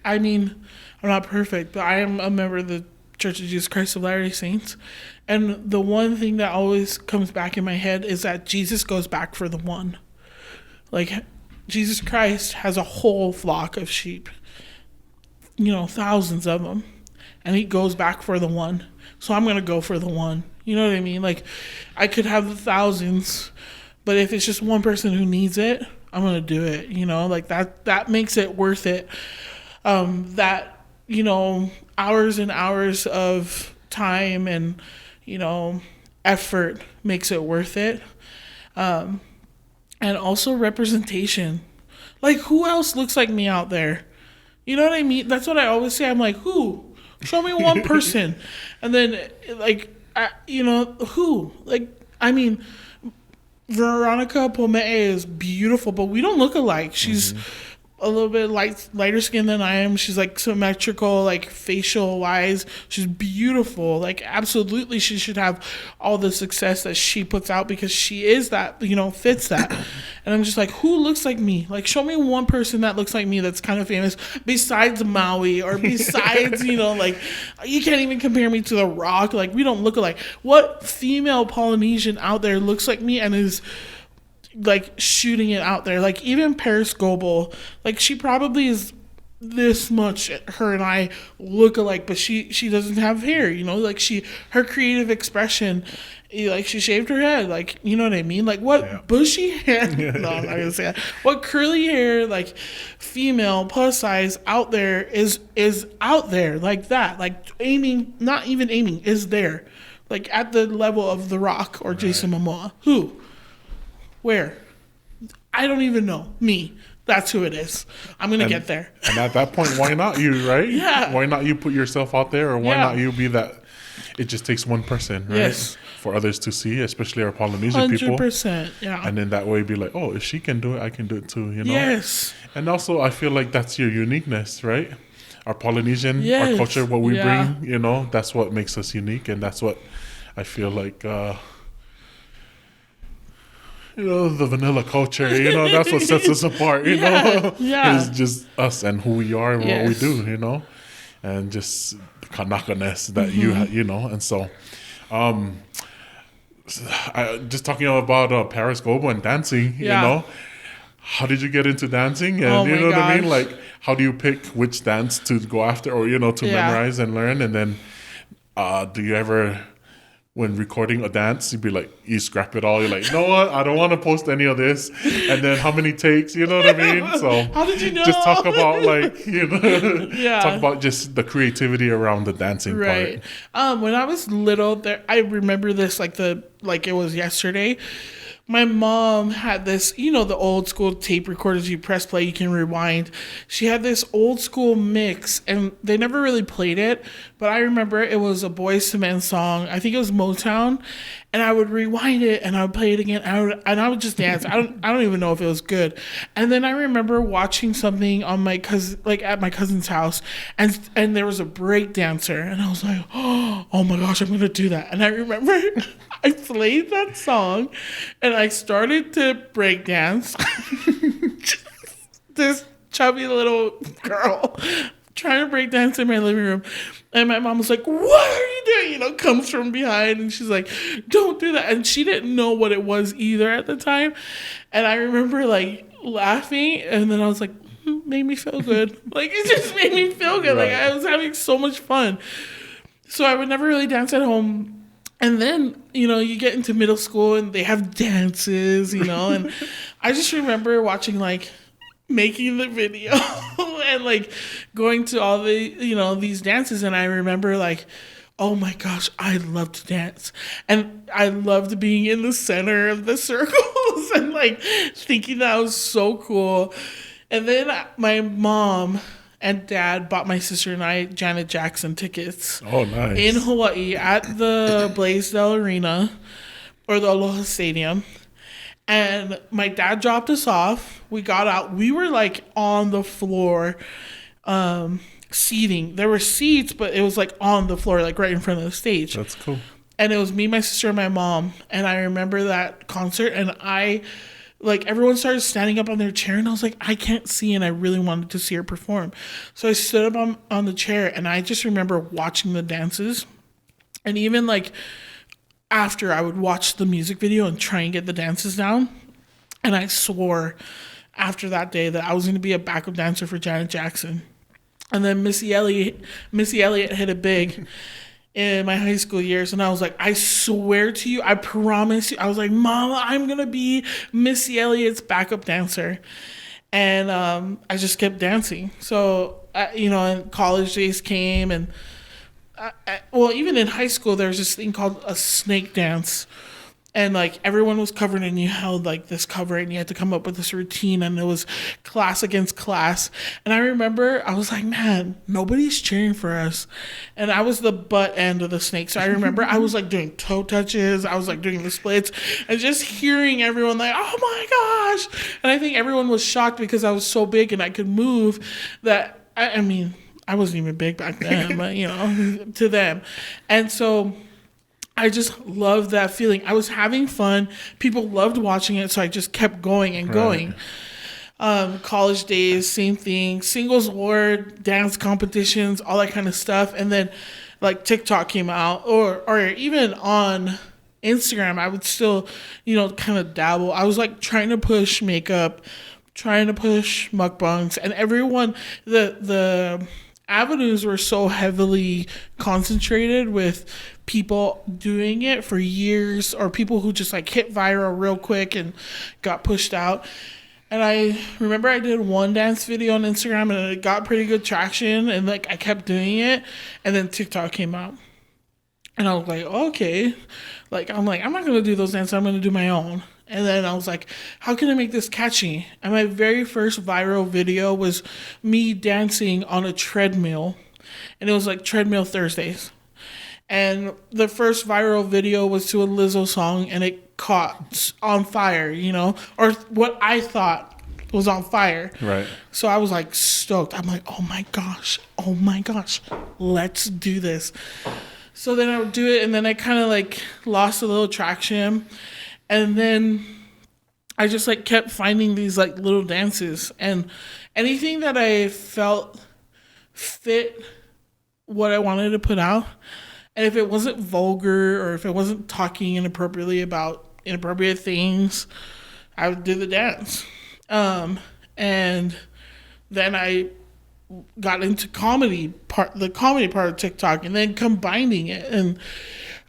I mean, I'm not perfect, but I am a member of the Church of Jesus Christ of Latter-day Saints. And the one thing that always comes back in my head is that Jesus goes back for the one. Like, Jesus Christ has a whole flock of sheep, thousands of them. And he goes back for the one. So I'm going to go for the one. You know what I mean? Like, I could have the thousands, but if it's just one person who needs it, I'm going to do it. Like that makes it worth it. Hours and hours of time and, effort makes it worth it. And also representation. Like, who else looks like me out there? You know what I mean? That's what I always say. I'm like, who? Show me one person. And then, who? Like, I mean, Veronica Pomee is beautiful, but we don't look alike. She's a little bit lighter skin than I am. She's like symmetrical, like facial wise. She's beautiful. Like, absolutely, she should have all the success that she puts out because she is that, fits that. And I'm just like, who looks like me? Like, show me one person that looks like me that's kind of famous besides Maui or besides, like, you can't even compare me to The Rock. Like, we don't look alike. What female Polynesian out there looks like me and is like shooting it out there? Like, even Paris Goebel, like, she probably is this much, her and I look alike, but she doesn't have hair, like, her creative expression, like, she shaved her head, like, you know what I mean? Like, what bushy hair, no, I'm not gonna say that, what curly hair, like, female plus size out there is out there like that, like, not even aiming, is there, like, at the level of The Rock or Jason Momoa. Who? Where? I don't even know. Me. That's who it is. I'm going to get there. And at that point, why not you, right? Yeah. Why not you put yourself out there, or why not you be that? It just takes one person, right? Yes. For others to see, especially our Polynesian people. 100%, yeah. And then that way be like, oh, if she can do it, I can do it too, Yes. And also, I feel like that's your uniqueness, right? Our Polynesian, our culture, what we bring, that's what makes us unique. And that's what I feel like... the vanilla culture, that's what sets us apart, It's just us and who we are and what we do, and just kanaka-ness that you and so, just talking about Paris Goebel and dancing, how did you get into dancing? And you know what I mean? Like, how do you pick which dance to go after or, to memorize and learn? And then, do you ever... when recording a dance, you'd be like, you scrap it all. You're like, you know what? I don't want to post any of this. And then how many takes? You know what I mean? So how did you know? Just talk about talk about just the creativity around the dancing part. When I was little, I remember this like it was yesterday. My mom had this, the old school tape recorders, you press play, you can rewind. She had this old school mix, and they never really played it, but I remember it was a Boyz II Men song. I think it was Motown, and I would rewind it, and I would play it again, and I would just dance. I don't even know if it was good. And then I remember watching something on my cousin, like at my cousin's house, and there was a break dancer, and I was like, oh my gosh, I'm gonna do that. And I remember I played that song, and I started to break dance. This chubby little girl trying to break dance in my living room. And my mom was like, what are you doing? Comes from behind. And she's like, don't do that. And she didn't know what it was either at the time. And I remember like laughing. And then I was like, made me feel good. Like, it just made me feel good. Right. Like, I was having so much fun. So I would never really dance at home. And then, you get into middle school and they have dances, and I just remember watching, like, making the video and, like, going to all the, these dances. And I remember, like, oh my gosh, I love to dance. And I loved being in the center of the circles and, like, thinking that was so cool. And then my mom and dad bought my sister and I Janet Jackson tickets. Oh, nice. In Hawaii at the Blaisdell Arena or the Aloha Stadium. And my dad dropped us off. We got out. We were like on the floor seating. There were seats, but it was like on the floor, like right in front of the stage. That's cool. And it was me, my sister, and my mom. And I remember that concert, and I like everyone started standing up on their chair, and I was like, I can't see, and I really wanted to see her perform. So I stood up on the chair, and I just remember watching the dances. And even like after, I would watch the music video and try and get the dances down. And I swore after that day that I was going to be a backup dancer for Janet Jackson. And then Missy Elliott hit it big in my high school years, and I was like, I swear to you, I promise you, I was like, Mama, I'm gonna be Missy Elliott's backup dancer. And I just kept dancing. So and college days came, and well, even in high school, there was this thing called a snake dance. And like everyone was covered, and you held like this cover, and you had to come up with this routine, and it was class against class. And I remember I was like, man, nobody's cheering for us. And I was the butt end of the snake. So I remember I was like doing toe touches, I was like doing the splits, and just hearing everyone like, oh my gosh. And I think everyone was shocked because I was so big and I could move that, I mean, I wasn't even big back then, but to them. And so I just loved that feeling. I was having fun. People loved watching it, so I just kept going and going. College days, same thing. Singles award, dance competitions, all that kind of stuff. And then, like, TikTok came out, or even on Instagram, I would still, kind of dabble. I was, like, trying to push makeup, trying to push mukbangs, and everyone, the avenues were so heavily concentrated with people doing it for years, or people who just like hit viral real quick and got pushed out. And I remember I did one dance video on Instagram, and it got pretty good traction, and like I kept doing it, and then TikTok came out, and I was like, okay, I'm not gonna do those dances, I'm gonna do my own. And then I was like, how can I make this catchy? And my very first viral video was me dancing on a treadmill. And it was like Treadmill Thursdays. And the first viral video was to a Lizzo song, and it caught on fire, or what I thought was on fire. Right. So I was like stoked. I'm like, oh my gosh, let's do this. So then I would do it, and then I kind of like lost a little traction. And then I just like kept finding these like little dances, and anything that I felt fit what I wanted to put out. And if it wasn't vulgar, or if it wasn't talking inappropriately about inappropriate things, I would do the dance. And then I got into the comedy part of TikTok, and then combining it. And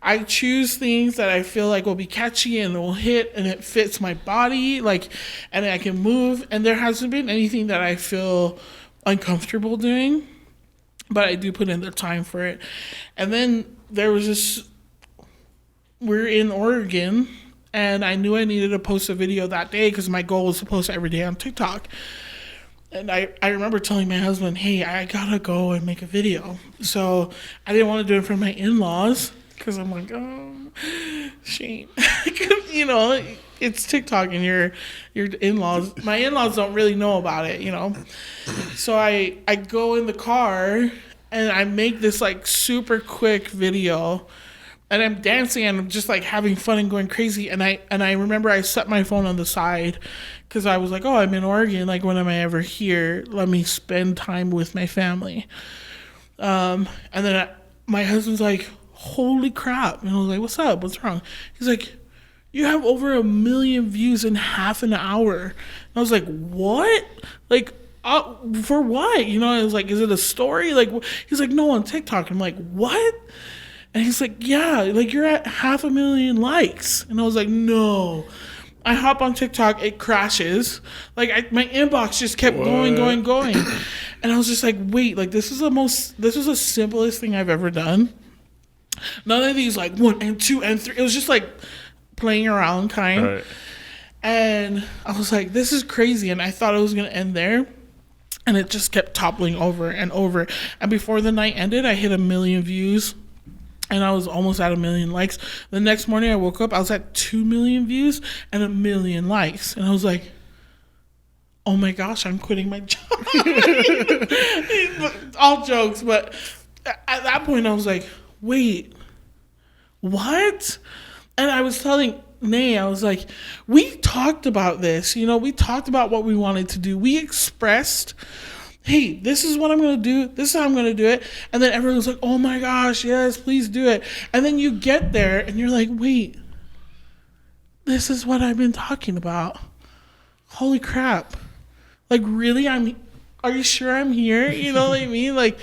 I choose things that I feel like will be catchy and will hit, and it fits my body, and I can move. And there hasn't been anything that I feel uncomfortable doing, but I do put in the time for it. And then there was this, we're in Oregon, and I knew I needed to post a video that day because my goal was to post every day on TikTok. And I remember telling my husband, hey, I gotta go and make a video. So I didn't want to do it in front of my in-laws, because I'm like, oh, shame. It's TikTok, and your in-laws, my in-laws don't really know about it, So I go in the car, and I make this like super quick video, and I'm dancing, and I'm just like having fun and going crazy. And I remember I set my phone on the side, because I was like, oh, I'm in Oregon. Like, when am I ever here? Let me spend time with my family. And then my husband's like, holy crap. And I was like, what's up? What's wrong? He's like, you have over 1 million views in half an hour. And I was like, what? Like, for what? I was like, is it a story? Like, he's like, no, on TikTok. I'm like, what? And he's like, yeah, like you're at 500,000 likes. And I was like, no. I hop on TikTok, it crashes. Like my inbox just kept going. And I was just like, wait, like this is the simplest thing I've ever done. None of these like 1 and 2 and 3. It was just like playing around kind. Right. And I was like, this is crazy. And I thought it was going to end there. And it just kept toppling over and over. And before the night ended, I hit 1 million views. And I was almost at 1 million likes. The next morning I woke up, I was at 2 million views and 1 million likes. And I was like, oh my gosh, I'm quitting my job. All jokes. But at that point I was like, wait, what? And I was telling Nay, I was like, we talked about this. You know, we talked about what we wanted to do. We expressed, hey, this is what I'm going to do. This is how I'm going to do it. And then everyone was like, oh my gosh, yes, please do it. And then you get there and you're like, wait, this is what I've been talking about. Holy crap. Like, really? Are you sure I'm here? You know what I mean? Like,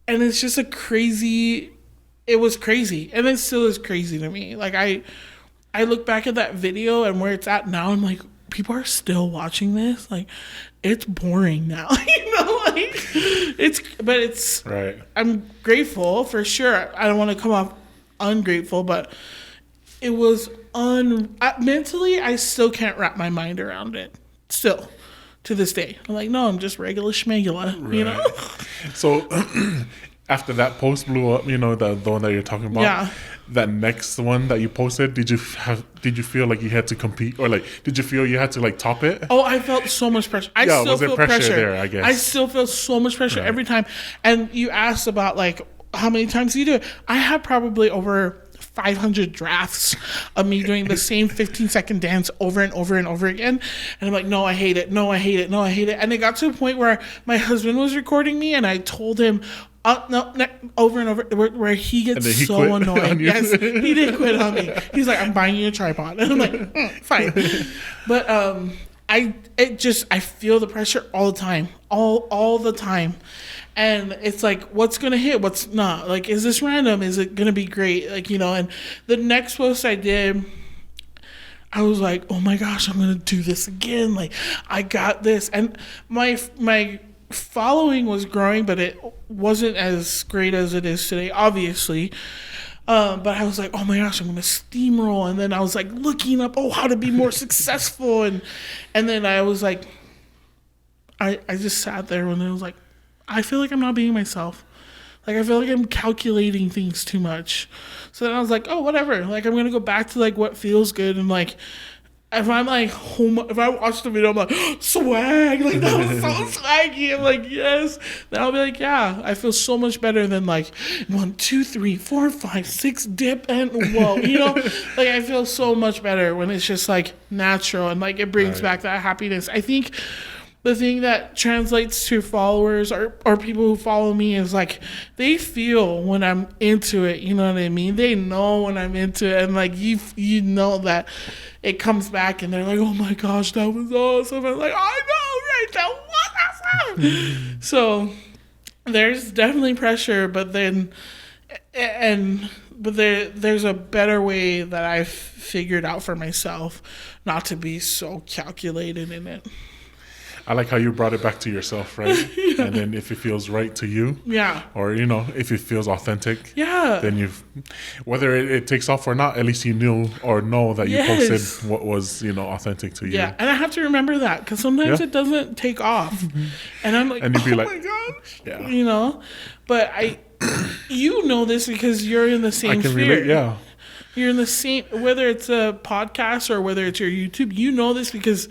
and it's just it was crazy. And it still is crazy to me. Like, I look back at that video and where it's at now, I'm like, people are still watching this? Like, it's boring now. You know, like, it's right. I'm grateful for sure. I don't want to come off ungrateful, but it was mentally, I still can't wrap my mind around it. Still, to this day. I'm like, no, I'm just regular schmegula, right. You know? So, after that post blew up, you know, the one that you're talking about, yeah. That next one that you posted, did you feel like you had to compete, or like did you feel you had to like top it? Oh, I felt so much pressure. I still feel pressure there, I guess. I still feel so much pressure every time. And you asked about like how many times do you do it? I have probably over 500 drafts of me doing the same 15-second dance over and over and over again. And I'm like, no, I hate it. No, I hate it. No, I hate it. And it got to a point where my husband was recording me and I told him, no, over and over, where he gets so annoyed. Yes, he did quit on me. He's like, I'm buying you a tripod. And I'm like, fine. But I feel the pressure all the time, all the time. And it's like, what's going to hit? What's not? Like, is this random? Is it going to be great? Like, you know, and the next post I did, I was like, oh my gosh, I'm going to do this again. Like, I got this. And my following was growing, but it wasn't as great as it is today, obviously. But I was like, oh my gosh, I'm going to steamroll. And then I was like looking up, how to be more successful. And then I was like, I just sat there and I was like, I feel like I'm not being myself. Like, I feel like I'm calculating things too much. So then I was like, oh, whatever. Like, I'm going to go back to, like, what feels good. And, like, if I'm, like, home, if I watch the video, I'm like, swag. Like, that was so swaggy. I'm like, yes. Then I'll be like, yeah, I feel so much better than, like, 1, 2, 3, 4, 5, 6, dip, and whoa. You know? Like, I feel so much better when it's just, like, natural. And, like, it brings back that happiness. I think the thing that translates to followers or people who follow me is like they feel when I'm into it, you know what I mean? They know when I'm into it, and like you know that it comes back and they're like, oh my gosh, that was awesome. I'm like, I know, right? That was awesome. So there's definitely pressure, but then there's a better way that I've figured out for myself not to be so calculated in it. I like how you brought it back to yourself, right? Yeah. And then if it feels right to you, yeah, or you know, if it feels authentic, yeah, then whether it takes off or not, at least you knew or know that you posted what was, you know, authentic to you. Yeah, and I have to remember that because sometimes it doesn't take off, and I'm like, and you'd be like, my gosh, yeah, you know. But you know this because you're in the same sphere. Relate, yeah. You're in the same, whether it's a podcast or whether it's your YouTube, you know this because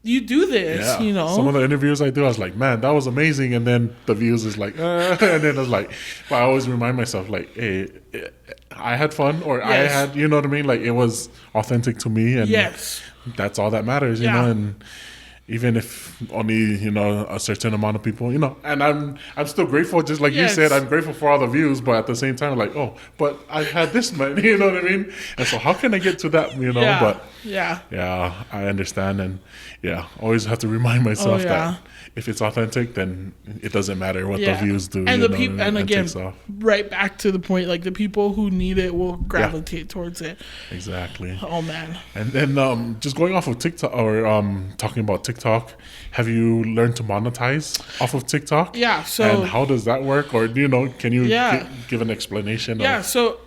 you do this, you know. Some of the interviews I do, I was like, man, that was amazing. And then the views is like, and then I was like, but I always remind myself, like, hey, I had fun, or I had, you know what I mean? Like, it was authentic to me. And that's all that matters, you know. And even if only, you know, a certain amount of people, you know, and I'm still grateful, just like you said, I'm grateful for all the views, but at the same time, like, oh, but I had this many, you know what I mean? And so how can I get to that, you know? But yeah, I understand. And always have to remind myself that if it's authentic, then it doesn't matter what the views do. And the people, and again, right back to the point, like the people who need it will gravitate towards it. Exactly. Oh man. And then just going off of TikTok, or talking about TikTok, have you learned to monetize off of TikTok? Yeah. So, and how does that work? Or, you know, can you give an explanation? Yeah. So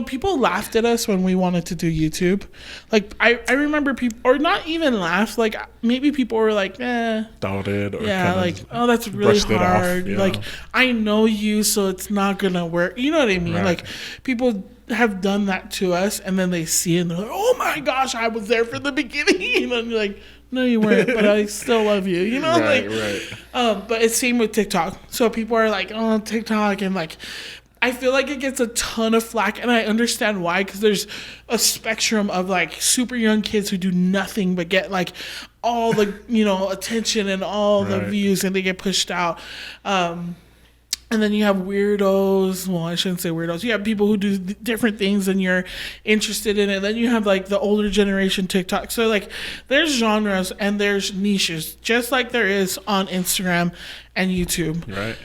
people laughed at us when we wanted to do YouTube. Like I remember people, or not even laugh, like maybe people were like, doubted, or like, oh, that's really hard. Like, I know you, so it's not gonna work. You know what I mean? Right. Like, people have done that to us, and then they see it and they're like, oh my gosh, I was there for the beginning. You know, and you're like, no, you weren't, but I still love you. You know, right. But it's same with TikTok. So people are like, oh, TikTok, and like, I feel like it gets a ton of flack, and I understand why, because there's a spectrum of like super young kids who do nothing but get like all the attention and all the views, and they get pushed out. And then you have weirdos. Well, I shouldn't say weirdos. You have people who do different things and you're interested in it. Then you have like the older generation TikTok. So like there's genres and there's niches, just like there is on Instagram and YouTube. Right.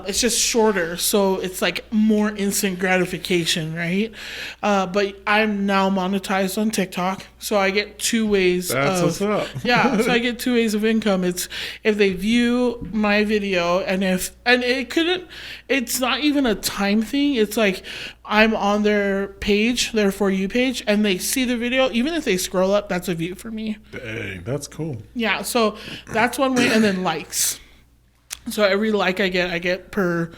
It's just shorter. So it's like more instant gratification, right? But I'm now monetized on TikTok. So I get 2 ways. That's what's up. Yeah. So I get 2 ways of income. It's if they view my video it's not even a time thing. It's like I'm on their page, their For You page, and they see the video. Even if they scroll up, that's a view for me. Dang, that's cool. Yeah, so that's one way. And then likes. So every like I get per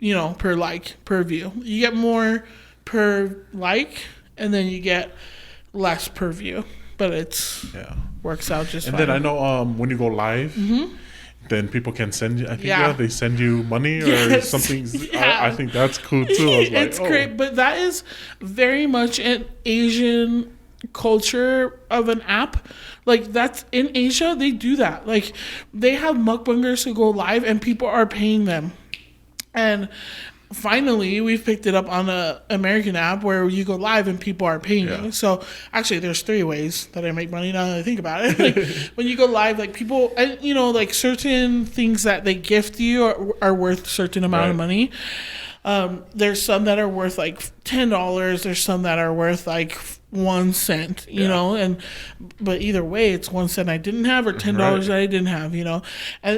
like, per view. You get more per like, and then you get less per view. But works out just fine. And then I know when you go live, then people can send you, I think they send you money or something. Yeah. I think that's cool too. It's great, but that is very much an Asian culture of an app. Like that's in Asia, they do that. Like they have mukbangers who go live and people are paying them. And finally, we've picked it up on an American app where you go live and people are paying you. So actually, there's 3 ways that I make money now that I think about it. Like when you go live, like people, and like certain things that they gift you are worth a certain amount of money. There's some that are worth like $10. There's some that are worth like 1 cent, you know, but either way, it's 1 cent I didn't have or $10 that I didn't have, and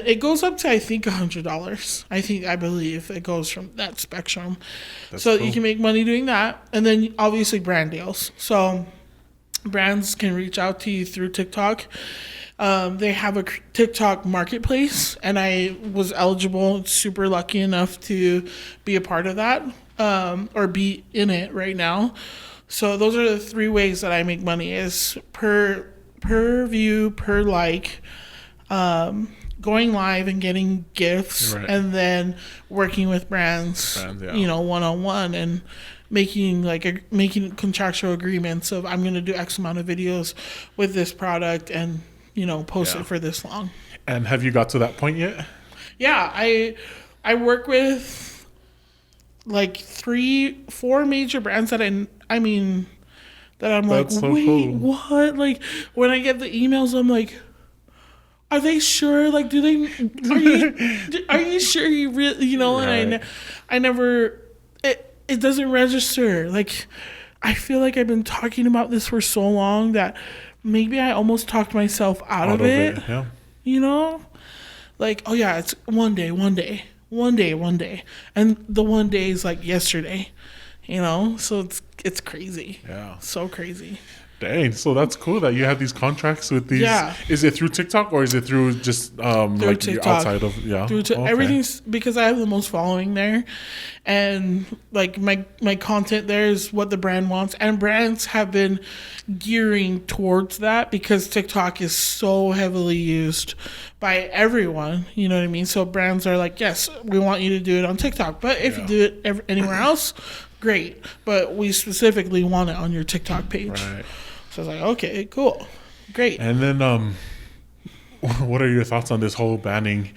it goes up to, I think, $100. I believe it goes from that spectrum. That's so cool. You can make money doing that. And then obviously brand deals. So brands can reach out to you through TikTok. They have a TikTok marketplace, and I was eligible, super lucky enough to be a part of that, or be in it right now. So those are the 3 ways that I make money: is per view, per like, going live and getting gifts, and then working with brands, one-on-one, and making contractual agreements of I'm going to do X amount of videos with this product and post it for this long. And have you got to that point yet? Yeah, I work with like 3-4 major brands that that I'm like, so wait, cool. what? Like when I get the emails, I'm like, are they sure? Like, are you sure you really, And I never, it doesn't register. Like, I feel like I've been talking about this for so long that maybe I almost talked myself out of it. Yeah. Like, oh yeah, it's one day. And the one day is like yesterday, so it's crazy. Yeah. So crazy. Dang, so that's cool that you have these contracts with these. Yeah. Is it through TikTok or is it through just through like TikTok. Outside of Everything's because I have the most following there, and like my content there is what the brand wants, and brands have been gearing towards that because TikTok is so heavily used by everyone. You know what I mean? So brands are like, yes, we want you to do it on TikTok, but if you do it anywhere else, great. But we specifically want it on your TikTok page. Right. So I was like, okay, cool, great. And then, what are your thoughts on this whole banning?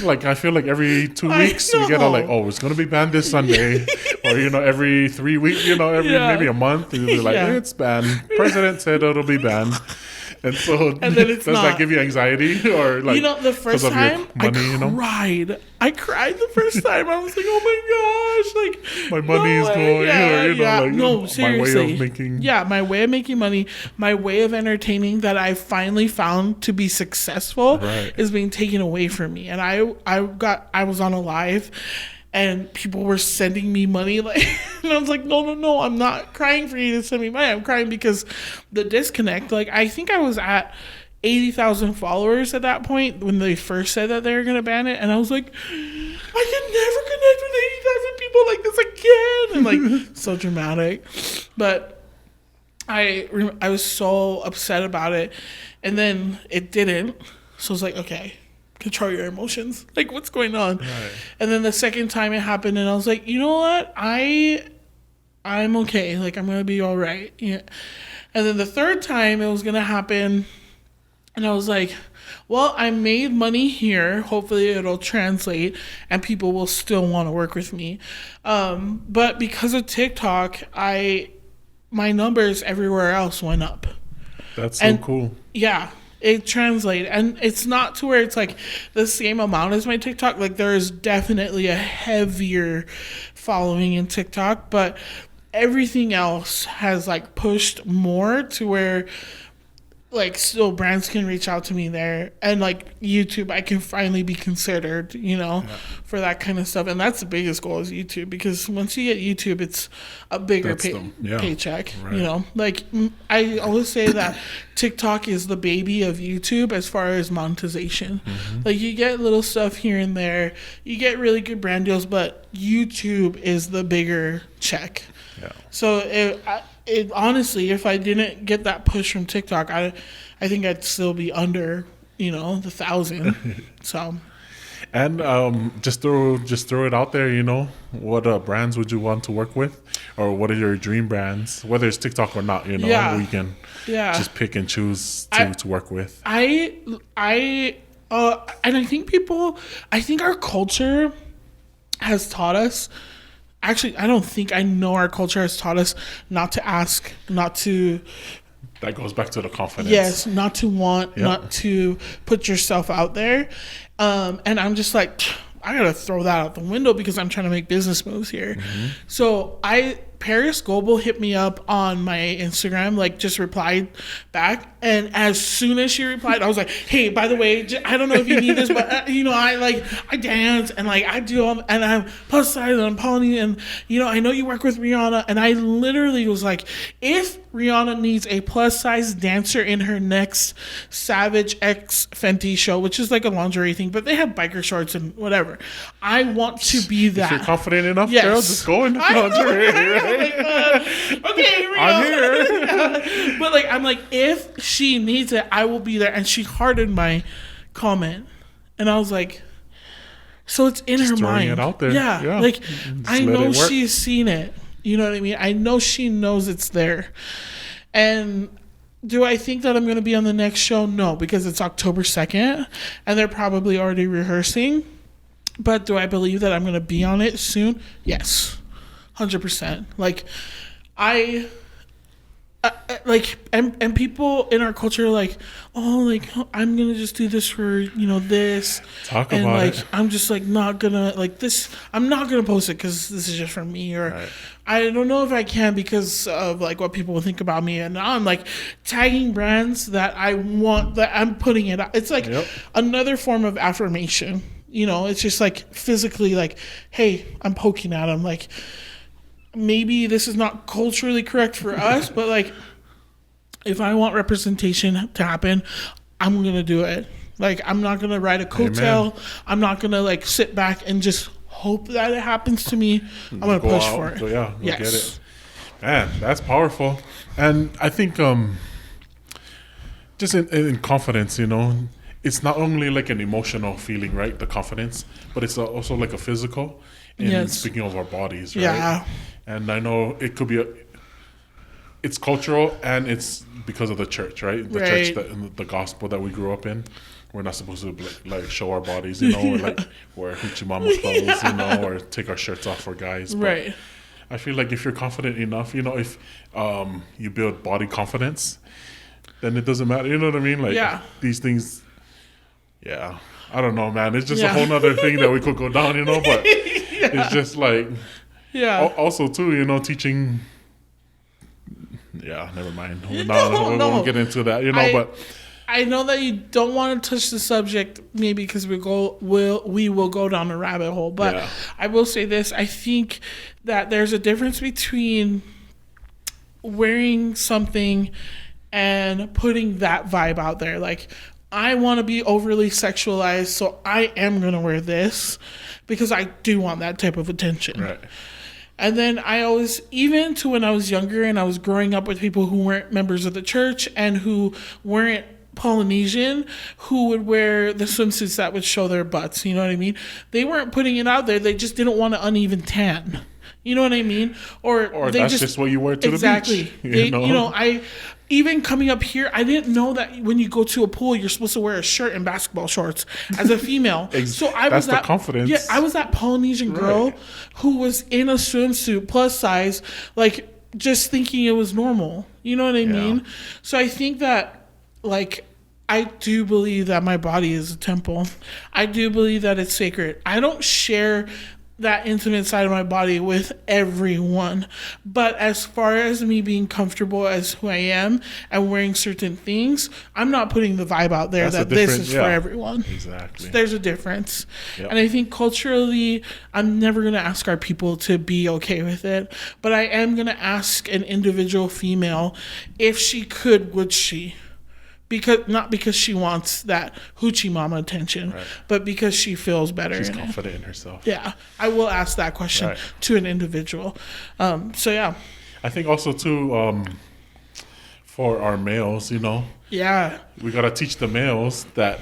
Like, I feel like every 2 weeks we get all like, oh, it's going to be banned this Sunday. Or, every 3 weeks, maybe a month. They're like, it's banned. President said it'll be banned. And so, and then it's does that give you anxiety? Or like, the first time money, I cried the first time. I was like, oh my gosh, like my money is going. No, seriously. My way of making. Yeah, my way of making money, my way of entertaining that I finally found to be successful is being taken away from me. And I was on a live. And people were sending me money, and I was like, no, I'm not crying for you to send me money. I'm crying because the disconnect. Like, I think I was at 80,000 followers at that point when they first said that they were going to ban it. And I was like, I can never connect with 80,000 people like this again. And like, so dramatic. But I was so upset about it. And then it didn't. So I was like, okay, control your emotions. Like, what's going on? Right. And then the second time it happened, and I was like, you know what? I'm okay. Like, I'm going to be all right. Yeah. And then the third time it was going to happen, and I was like, well, I made money here. Hopefully it'll translate and people will still want to work with me. But because of TikTok, my numbers everywhere else went up. That's so cool. Yeah, it translated. And it's not to where it's like the same amount as my TikTok. Like, there is definitely a heavier following in TikTok, but everything else has like pushed more to where like still brands can reach out to me there, and like YouTube, I can finally be considered, for that kind of stuff. And that's the biggest goal is YouTube, because once you get YouTube, it's a bigger paycheck. Right. Like I always say that TikTok is the baby of YouTube as far as monetization. Mm-hmm. Like, you get little stuff here and there, you get really good brand deals, but YouTube is the bigger check. Yeah. So it honestly, if I didn't get that push from TikTok, I think I'd still be under, the 1,000. So. And just throw it out there. What brands would you want to work with, or what are your dream brands? Whether it's TikTok or not, we can just pick and choose to work with. And I think our culture has taught us. Actually, I know our culture has taught us not to ask, not to... That goes back to the confidence. Yes, not to want, not to put yourself out there. And I'm just like, I got to throw that out the window because I'm trying to make business moves here. Mm-hmm. So Paris Global hit me up on my Instagram, like just replied back. And as soon as she replied, I was like, hey, by the way, I don't know if you need this, but I dance and like I do, and I'm plus size and I'm Polynesian, and I know you work with Rihanna. And I literally was like, if Rihanna needs a plus size dancer in her next Savage X Fenty show, which is like a lingerie thing, but they have biker shorts and whatever, I want to be that. If you're confident enough, girl, just go in the lingerie. Okay, Rihanna. I'm here. But I'm like, if she needs it, I will be there. And she hearted my comment, and I was like, so it's in her mind. It out there. Yeah. Like, I know she's seen it. You know what I mean? I know she knows it's there. And do I think that I'm going to be on the next show? No, because it's October 2nd, and they're probably already rehearsing. But do I believe that I'm going to be on it soon? Yes. 100%. Like, and people in our culture are like, oh, like, I'm gonna just do this for this. Talk and about like, it. I'm just like not gonna like this. I'm not gonna post it because this is just for me, or right. I don't know if I can because of like what people will think about me. And now I'm like tagging brands that I want, that I'm putting it out. It's like another form of affirmation. It's just like physically like, hey, I'm poking at them. Like, maybe this is not culturally correct for us, but like, if I want representation to happen, I'm going to do it. Like, I'm not going to ride a coattail. Amen. I'm not going to like sit back and just hope that it happens to me. I'm going to push for it. So get it. Man, that's powerful. And I think just in confidence, it's not only like an emotional feeling, right? The confidence, but it's also like a physical. And speaking of our bodies, right? Yeah. And I know it could be it's cultural, and it's because of the church, right? The church, the gospel that we grew up in. We're not supposed to like show our bodies, or like wear hoochie mama clothes, or take our shirts off for guys. But right. I feel like if you're confident enough, if you build body confidence, then it doesn't matter. You know what I mean? Like these things. Yeah, I don't know, man. It's just a whole nother thing that we could go down, but it's just like. Yeah. Also, too, teaching. Yeah, never mind. We won't get into that, but I know that you don't want to touch the subject, maybe because we will go down a rabbit hole. But I will say this: I think that there's a difference between wearing something and putting that vibe out there. Like, I want to be overly sexualized, so I am gonna wear this because I do want that type of attention. Right. And then I always, even to when I was younger and I was growing up with people who weren't members of the church and who weren't Polynesian who would wear the swimsuits that would show their butts. You know what I mean? They weren't putting it out there. They just didn't want an uneven tan. You know what I mean? Or they that's just what you wear to exactly. the beach. You know? I even coming up here, I didn't know that when you go to a pool, you're supposed to wear a shirt and basketball shorts as a female. So I was that confidence. Yeah, I was that Polynesian girl who was in a swimsuit plus size, like just thinking it was normal. You know what I mean? So I think that, like, I do believe that my body is a temple. I do believe that it's sacred. I don't share that intimate side of my body with everyone. But as far as me being comfortable as who I am and wearing certain things, I'm not putting the vibe out there that this is for everyone. Exactly. There's a difference. Yep. And I think culturally, I'm never going to ask our people to be okay with it. But I am going to ask an individual female if she could, would she? Not because she wants that hoochie mama attention, but because she feels better. She's confident in herself. Yeah, I will ask that question to an individual. So yeah, I think also too for our males, you know. Yeah, we gotta teach the males that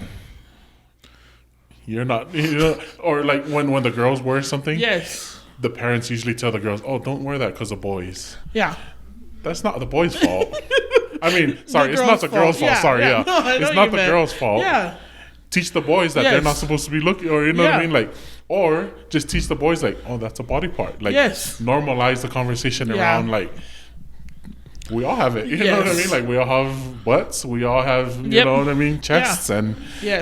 you're not, you know, or like when the girls wear something. Yes. The parents usually tell the girls, "Oh, don't wear that because of boys." Yeah. That's not the boys' fault. I mean, sorry, it's not the girls' fault. Sorry, No, it's not the girls' fault. Yeah. Teach the boys that they're not supposed to be looking, or you know what I mean, like, or just teach the boys like, oh, that's a body part. Like, normalize the conversation around like, we all have it. You know what I mean? Like, we all have butts. We all have, you know what I mean, chests, and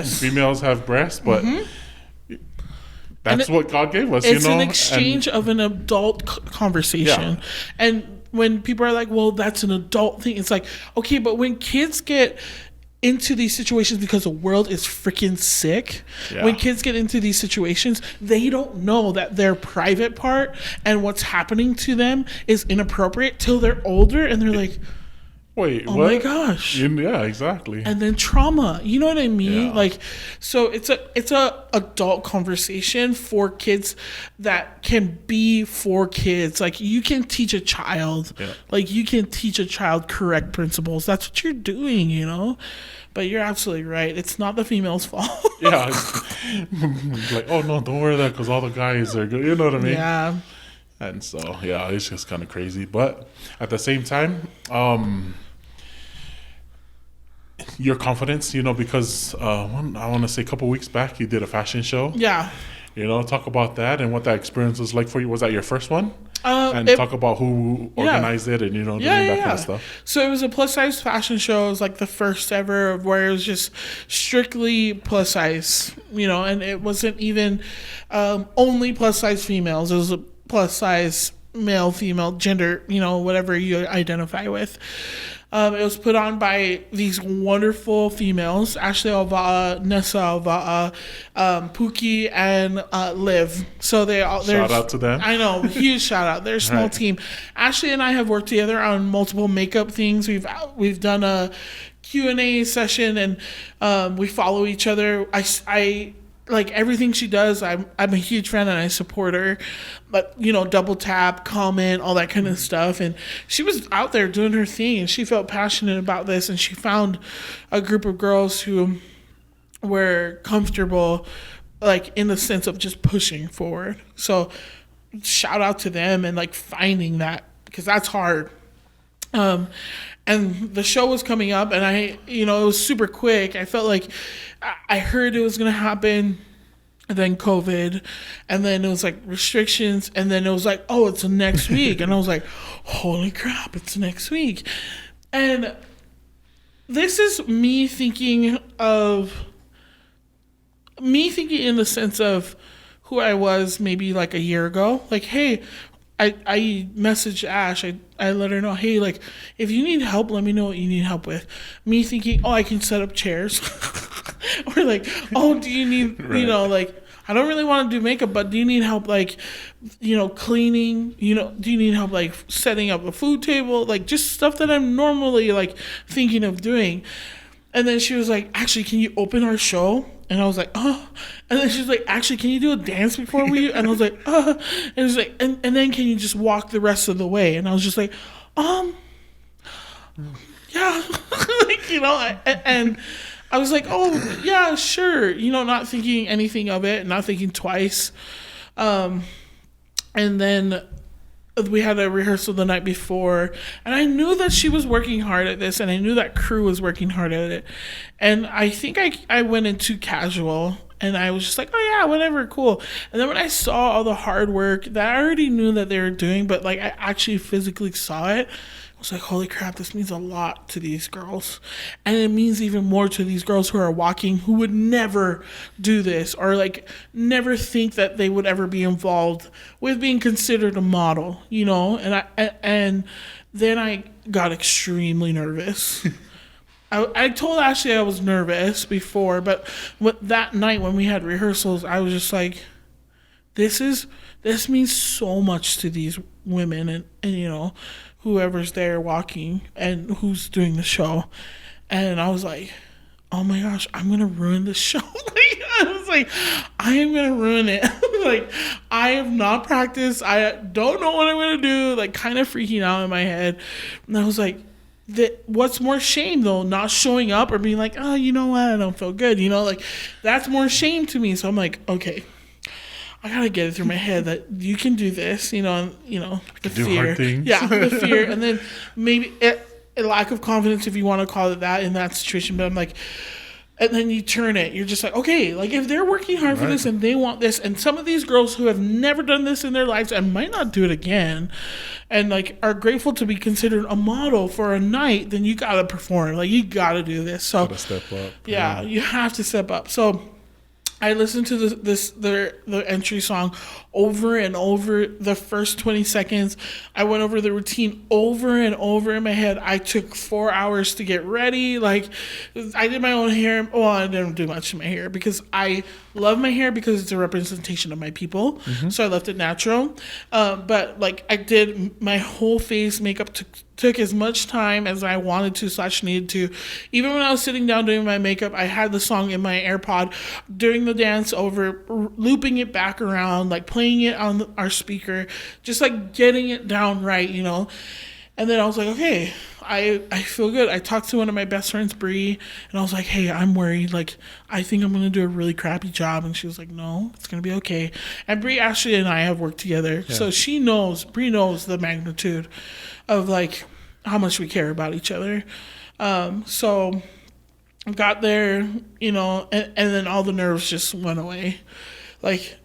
females have breasts, but. That's what God gave us, you know? It's an exchange of an adult conversation. And when people are like, well, that's an adult thing, it's like, okay, but when kids get into these situations because the world is freaking sick, when kids get into these situations, they don't know that their private part and what's happening to them is inappropriate till they're older, and they're like, wait, oh my gosh. Yeah, exactly. And then trauma, you know what I mean? Like, so it's a adult conversation for kids that can be for kids. Like, you can teach a child, like you can teach a child correct principles. That's what you're doing, you know? But you're absolutely right. It's not the female's fault. Like, oh no, don't wear that because all the guys are good. You know what I mean? Yeah. And so, it's just kind of crazy. But at the same time, your confidence, you know, because I want to say a couple weeks back, you did a fashion show. Yeah. You know, talk about that and what that experience was like for you. Was that your first one? And talk about who organized it and, you know, that kind of stuff. So it was a plus size fashion show. It was like the first ever where it was just strictly plus size, you know, and it wasn't even only plus size females. It was a plus size male, female, gender, you know, whatever you identify with. It was put on by these wonderful females, Ashley Alva'a, Nessa Alva'a, Pookie, and Liv. So shout out to them. I know, huge shout out. They're a small team. Ashley and I have worked together on multiple makeup things. We've done a Q&A session, and we follow each other. I like everything she does. I'm a huge fan and I support her, but you know, double tap, comment, all that kind of stuff. And she was out there doing her thing, and she felt passionate about this, and she found a group of girls who were comfortable, like in the sense of just pushing forward. So shout out to them and like finding that, because that's hard. And the show was coming up, and it was super quick. I felt like I heard it was going to happen, and then COVID, and then it was like restrictions, and then it was like, oh, it's next week. And I was like, holy crap, it's next week. And this is me thinking in the sense of who I was maybe like a year ago. Like, hey, I messaged Ash. I let her know, hey, like, if you need help, let me know what you need help with. Me thinking, oh, I can set up chairs. Or like, oh, do you need, you know, like, I don't really want to do makeup, but do you need help, like, you know, cleaning? You know, do you need help, like, setting up a food table? Like, just stuff that I'm normally, like, thinking of doing. And then she was like, actually, can you open our show? And I was like, oh. And then she was like, actually, can you do a dance before we? And I was like, And it was like, and then can you just walk the rest of the way? And I was just like, yeah, like, and I was like, oh yeah, sure, not thinking anything of it, not thinking twice. And then we had a rehearsal the night before, and I knew that she was working hard at this, and I knew that crew was working hard at it. And I think I went in too casual, and I was just like, oh yeah, whatever, cool. And then when I saw all the hard work that I already knew that they were doing, but like I actually physically saw it, I was like, holy crap, this means a lot to these girls. And it means even more to these girls who are walking, who would never do this, or like never think that they would ever be involved with being considered a model, and then I got extremely nervous. I told Ashley I was nervous before, but that night when we had rehearsals, I was just like, this means so much to these women and whoever's there walking and who's doing the show. And I was like, oh my gosh, I'm gonna ruin this show. I was like, I am gonna ruin it. Like, I have not practiced, I don't know what I'm gonna do, like kind of freaking out in my head. And I was like, what's more shame though, not showing up or being like, oh, you know what, I don't feel good, like that's more shame to me. So I'm like, okay, I gotta get it through my head that you can do this, the fear, hard things. yeah, the fear, and then maybe a lack of confidence, if you want to call it that, in that situation. But I'm like, and then you turn it. You're just like, okay, like if they're working hard for this and they want this, and some of these girls who have never done this in their lives and might not do it again, and like are grateful to be considered a model for a night, then you gotta perform. Like you gotta do this. So gotta step up. Yeah, you have to step up. So I listened to the entry song over and over. The first 20 seconds, I went over the routine over and over in my head. I took 4 hours to get ready. Like, I did my own hair. Well, I didn't do much to my hair because I love my hair because it's a representation of my people. Mm-hmm. So I left it natural. But like, I did my whole face makeup took as much time as I wanted to / needed to. Even when I was sitting down doing my makeup, I had the song in my AirPod during the dance over, looping it back around, like playing it on our speaker, just like getting it down right, And then I was like, okay, I feel good. I talked to one of my best friends, Bree, and I was like, hey, I'm worried. Like, I think I'm going to do a really crappy job. And she was like, no, it's going to be okay. And Bree, Ashley, and I have worked together. Yeah. So Bree knows the magnitude of like how much we care about each other. So I got there, and then all the nerves just went away. Like,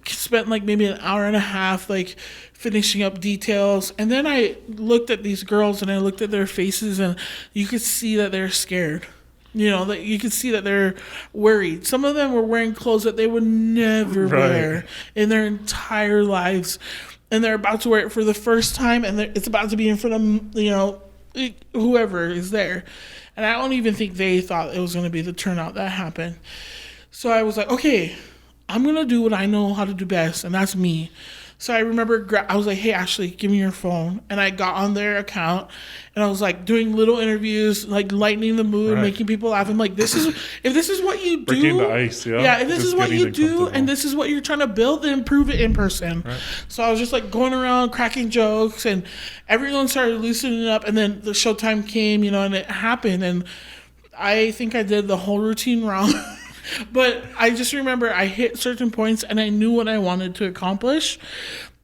spent like maybe an hour and a half like finishing up details, and then I looked at these girls and I looked at their faces, and you could see that they're scared. That you could see that they're worried. Some of them were wearing clothes that they would never wear in their entire lives, and they're about to wear it for the first time, and it's about to be in front of whoever is there. And I don't even think they thought it was going to be the turnout that happened. So I was like, okay, I'm going to do what I know how to do best, and that's me. So I remember I was like, hey, Ashley, give me your phone. And I got on their account, and I was like doing little interviews, like lightening the mood, making people laugh. I'm like, if this is what you do. Breaking the ice, yeah. Yeah, if this is what you do, and this is what you're trying to build, then prove it in person. Right. So I was just like going around cracking jokes, and everyone started loosening up. And then the showtime came, and it happened. And I think I did the whole routine wrong. But I just remember I hit certain points and I knew what I wanted to accomplish.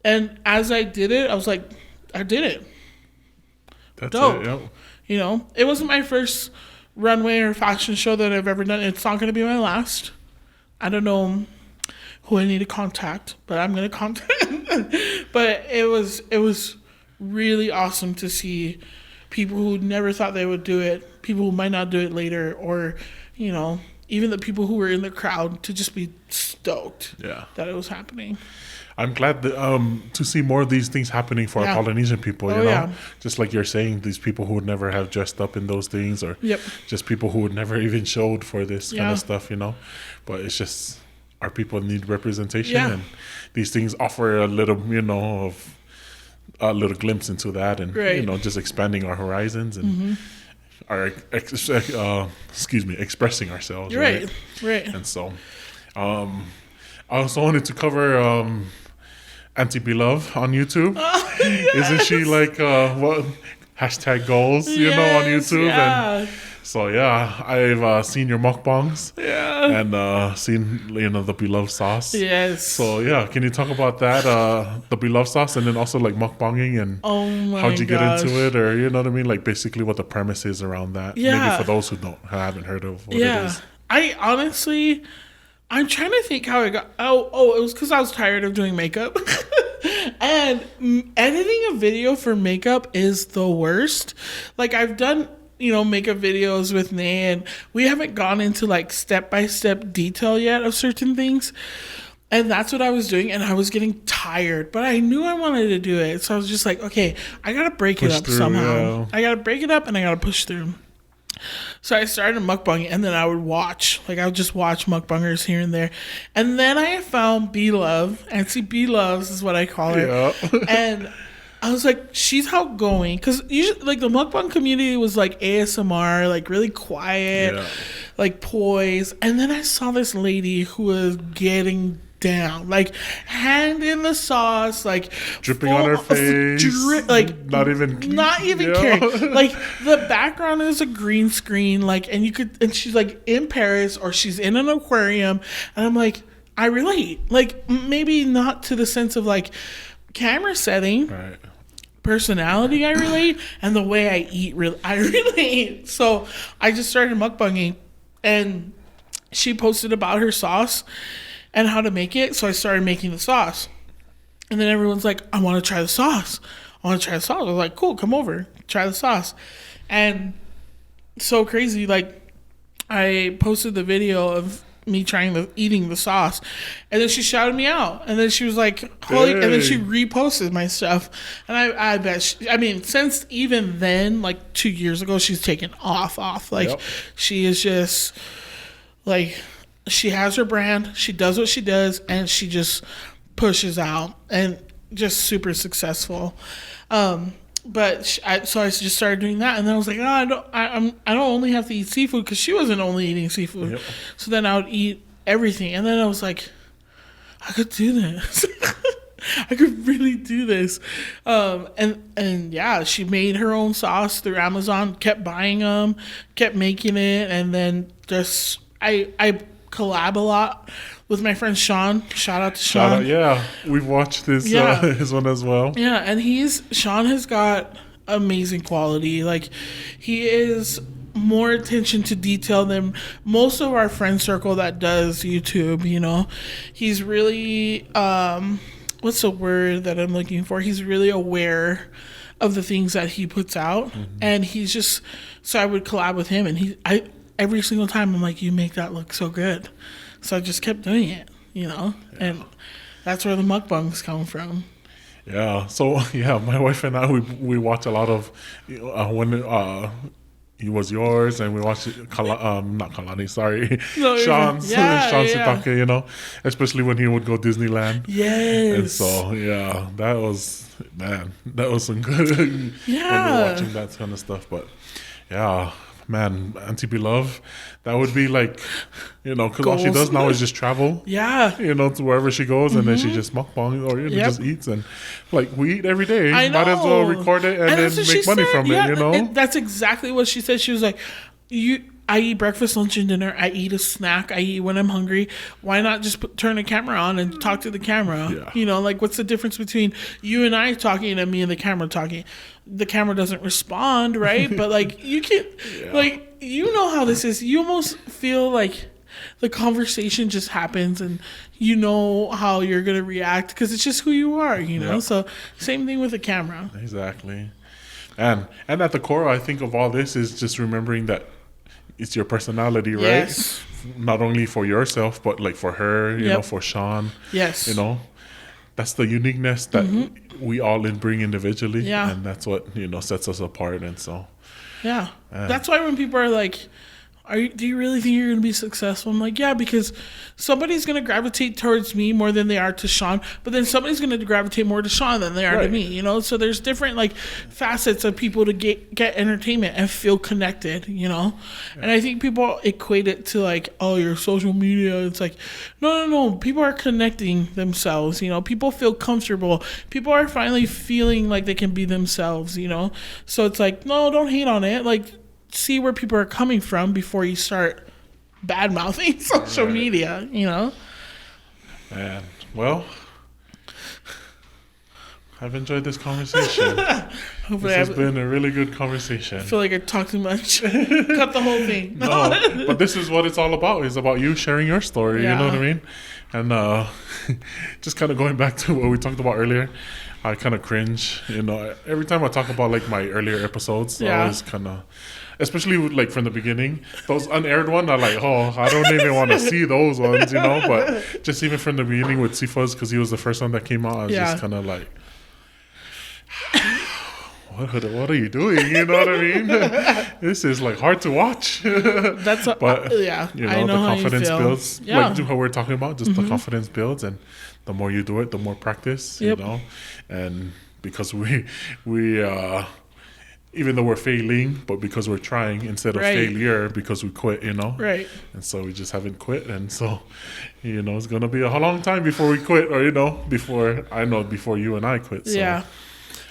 And as I did it, I was like, I did it. That's dope. it, yep. It wasn't my first runway or fashion show that I've ever done. It's not going to be my last. I don't know who I need to contact, but I'm going to contact. But it was really awesome to see people who never thought they would do it, people who might not do it later, or, even the people who were in the crowd to just be stoked that it was happening. I'm glad that, to see more of these things happening for our Polynesian people, you know? Yeah. Just like you're saying, these people who would never have dressed up in those things, or just people who would never even showed for this kind of stuff, But it's just our people need representation, and these things offer a little, of a little glimpse into that, and, just expanding our horizons and expressing ourselves. Right. And so, I also wanted to cover Auntie Beloved on YouTube. Isn't she like hashtag goals, you know, on Yes, YouTube. yeah. And so, yeah, I've seen your mukbangs Yeah. and seen, you know, the beloved sauce. Yes. So, yeah, can you talk about that, the beloved sauce, and then also like mukbanging and Oh my how'd you gosh. get into it, or you know what I mean? Like basically what the premise is around that. Maybe Yeah. for those who haven't heard of what it Yeah. is. I honestly, I'm trying to think how I got. Oh, it was because I was tired of doing makeup. And editing a video for makeup is the worst. Like, I've done, you know, makeup videos with Nay, and we haven't gone into like step-by-step detail yet of certain things. And that's what I was doing, and I was getting tired, but I knew I wanted to do it. So I was just like, okay, I gotta break it Push up through, somehow. yeah. I gotta break it up, and I gotta push through. So I started mukbanging, and then I would watch. Like, I would just watch mukbangers here and there. And then I found B-Love, and see, B-Loves is what I call her. Yeah. And I was like, she's outgoing. Because usually, like, the mukbang community was like ASMR, like really quiet, Yeah. like poised. And then I saw this lady who was getting down, like hand in the sauce, like Dripping on her face. like not even yeah. caring. Like, the background is a green screen, like, and she's like in Paris or she's in an aquarium, and I'm like, I relate. Like, maybe not to the sense of like camera setting, Right. personality, I relate, and the way I eat, I relate. So I just started mukbanging, and she posted about her sauce and how to make it. So I started making the sauce, and then everyone's like, I want to try the sauce. I was like, cool, come over, try the sauce. And so crazy, like, I posted the video of me eating the sauce, and then she shouted me out, and then she was like, holy, and then she reposted my stuff, and I bet since even then, like 2 years ago, she's taken off like, Yep. she is just like, she has her brand, she does what she does, and she just pushes out, and just super successful. So I just started doing that, and then I was like, oh, I don't only have to eat seafood, because she wasn't only eating seafood. Yep. So then I would eat everything, and then I was like, I could do this. I could really do this. And yeah, she made her own sauce through Amazon, kept buying them, kept making it, and then just I collab a lot with my friend Sean. Shout out to Sean. Yeah, we've watched his his one as well. Yeah, and Sean has got amazing quality. Like, he is more attention to detail than most of our friend circle that does YouTube, you know. He's really what's the word that I'm looking for? He's really aware of the things that he puts out, and he's just, so I would collab with him, and every single time I'm like, you make that look so good. So I just kept doing it, you know, and that's where the mukbangs come from. Yeah. So yeah, my wife and I we watch a lot of when it was yours, and we watched not Kalani, sorry, No, Sean's yeah. Sitake, you know, especially when he would go Disneyland. Yes. And so yeah, that was some good when Yeah. we're watching that kind of stuff. But yeah, man, Auntie Beloved, that would be like, you know, because all she Goals. does now is just travel. Yeah. You know, to wherever she goes, and then she just mukbang or just eats, and like, we eat every day. I know. Might as well record it and that's then what make she money said. from Yeah, it. You know, and that's exactly what she said. She was like, I eat breakfast, lunch, and dinner. I eat a snack. I eat when I'm hungry. Why not just turn the camera on and talk to the camera? Yeah. You know, like, what's the difference between you and I talking and me and the camera talking? The camera doesn't respond, right? But like, you can, like, you know how this is. You almost feel like the conversation just happens, and you know how you're gonna react because it's just who you are, you know. Yeah. So same thing with the camera. exactly. And at the core, I think of all this is just remembering that it's your personality, right? Yes. Not only for yourself, but like for her, you know, for Sean. Yes. You know, that's the uniqueness that we all bring individually. Yeah. And that's what, you know, sets us apart. And so, Yeah. That's why when people are like, do you really think you're going to be successful? I'm like, yeah, because somebody's going to gravitate towards me more than they are to Sean, but then somebody's going to gravitate more to Sean than they are to me, you know? So there's different like facets of people to get entertainment and feel connected, you know? Yeah. And I think people equate it to like, oh, your social media. It's like, no. People are connecting themselves, you know? People feel comfortable. People are finally feeling like they can be themselves, you know? So it's like, no, don't hate on it. Like, see where people are coming from before you start bad mouthing social media, you know? Man, well, I've enjoyed this conversation. This has been a really good conversation. I feel like I talked too much. Cut the whole thing. No, but this is what it's all about. It's about you sharing your story, you know what I mean? And just kind of going back to what we talked about earlier, I kind of cringe, you know. Every time I talk about like my earlier episodes, I always kind of... Especially like from the beginning, those unaired ones are like, oh, I don't even want to see those ones, you know. But just even from the beginning with Sifuz, because he was the first one that came out, I was just kind of like, what are you doing? You know what I mean? This is like hard to watch. But you know, the confidence builds. Like what we're talking about, just the confidence builds, and the more you do it, the more practice, you know. And because we even though we're failing, but because we're trying instead of failure because we quit, you know? Right. And so we just haven't quit. And so, you know, it's going to be a long time before we quit or, you know, before you and I quit. So, yeah.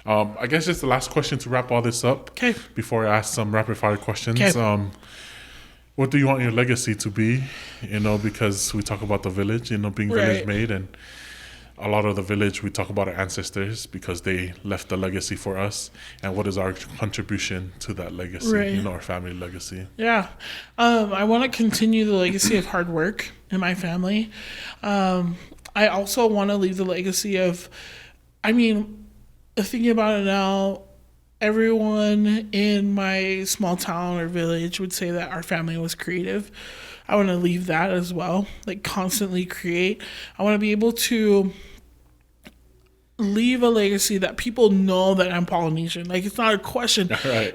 I guess just the last question to wrap all this up. Okay. Before I ask some rapid fire questions. Okay. What do you want your legacy to be? You know, because we talk about the village, you know, being village made, and a lot of the village, we talk about our ancestors because they left a legacy for us. And what is our contribution to that legacy, you know, our family legacy? Yeah. I want to continue the legacy of hard work in my family. I also want to leave the legacy of, thinking about it now, everyone in my small town or village would say that our family was creative. I want to leave that as well, like constantly create. I want to be able to leave a legacy that people know that I'm Polynesian. Like, it's not a question. Right.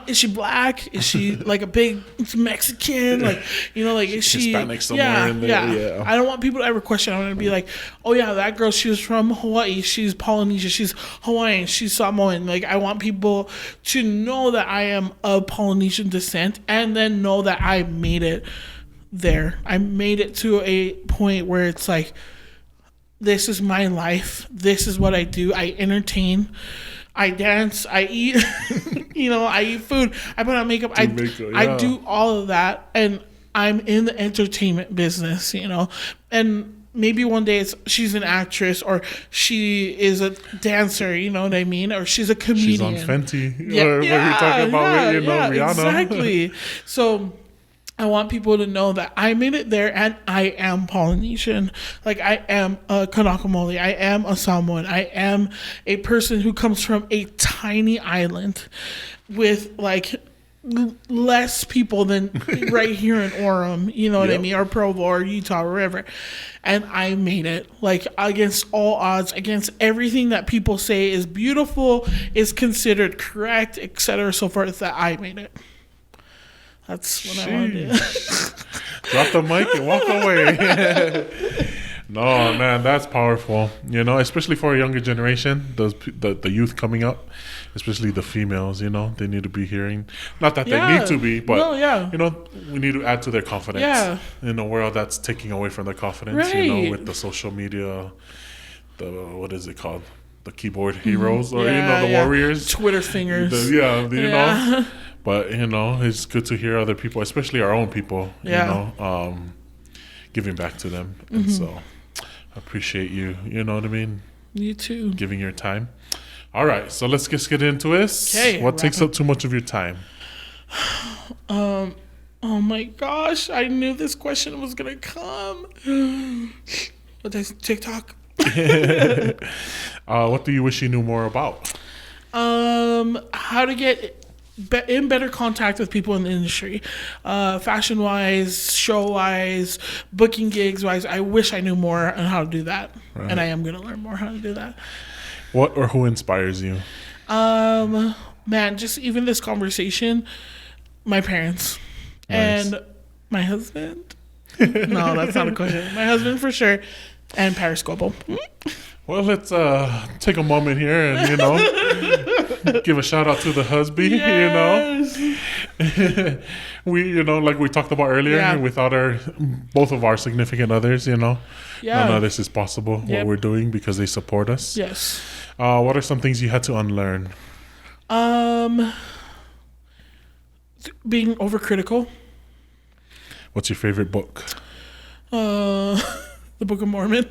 Is she black? Is she like a big Mexican? Like, you know, like, is she Hispanic somewhere in there? Yeah. I don't want people to ever question. I want to be like, oh yeah, that girl, she was from Hawaii. She's Polynesian. She's Hawaiian. She's Samoan. Like, I want people to know that I am of Polynesian descent, and then know that I made it there. I made it to a point where it's like, this is my life. This is what I do. I entertain. I dance. I eat. You know, I eat food. I put on makeup. I do all of that. And I'm in the entertainment business, you know. And maybe one day she's an actress, or she is a dancer, you know what I mean? Or she's a comedian. She's on Fenty. Or what you're talking about, Rihanna. Exactly. So I want people to know that I made it there, and I am Polynesian. Like, I am a Kanakamoli. I am a Samoan. I am a person who comes from a tiny island with, like, less people than right here in Orem, you know what I mean? Or Provo or Utah or wherever. And I made it, like, against all odds, against everything that people say is beautiful, is considered correct, etc., so forth, that I made it. That's what I want to do. Drop the mic and walk away. No, man, that's powerful. You know, especially for a younger generation, the youth coming up, especially the females, you know, they need to be hearing. Not that they need to be, but, you know, we need to add to their confidence in a world that's taking away from their confidence, you know, with the social media, what is it called? The keyboard heroes, or, you know, the warriors. Twitter fingers. You know. But, you know, it's good to hear other people, especially our own people, you know, giving back to them. And so I appreciate you, you know what I mean? You too. Giving your time. All right, so let's just get into it. Okay. What takes up too much of your time? Oh my gosh, I knew this question was going to come. What is TikTok? What do you wish you knew more about? How to get in better contact with people in the industry, fashion wise, show wise, booking gigs wise. I wish I knew more on how to do that, and I am going to learn more how to do that. What or who inspires you? Man, just even this conversation, my parents. Nice. And my husband. No, that's not a question. My husband for sure. And Periscope. Well, let's take a moment here and, give a shout out to the husband, Yes. We, like we talked about earlier, Yeah. without both of our significant others, none Yeah. of this is possible, what Yep. we're doing, because they support us. Yes. What are some things you had to unlearn? Being overcritical. What's your favorite book? The Book of Mormon.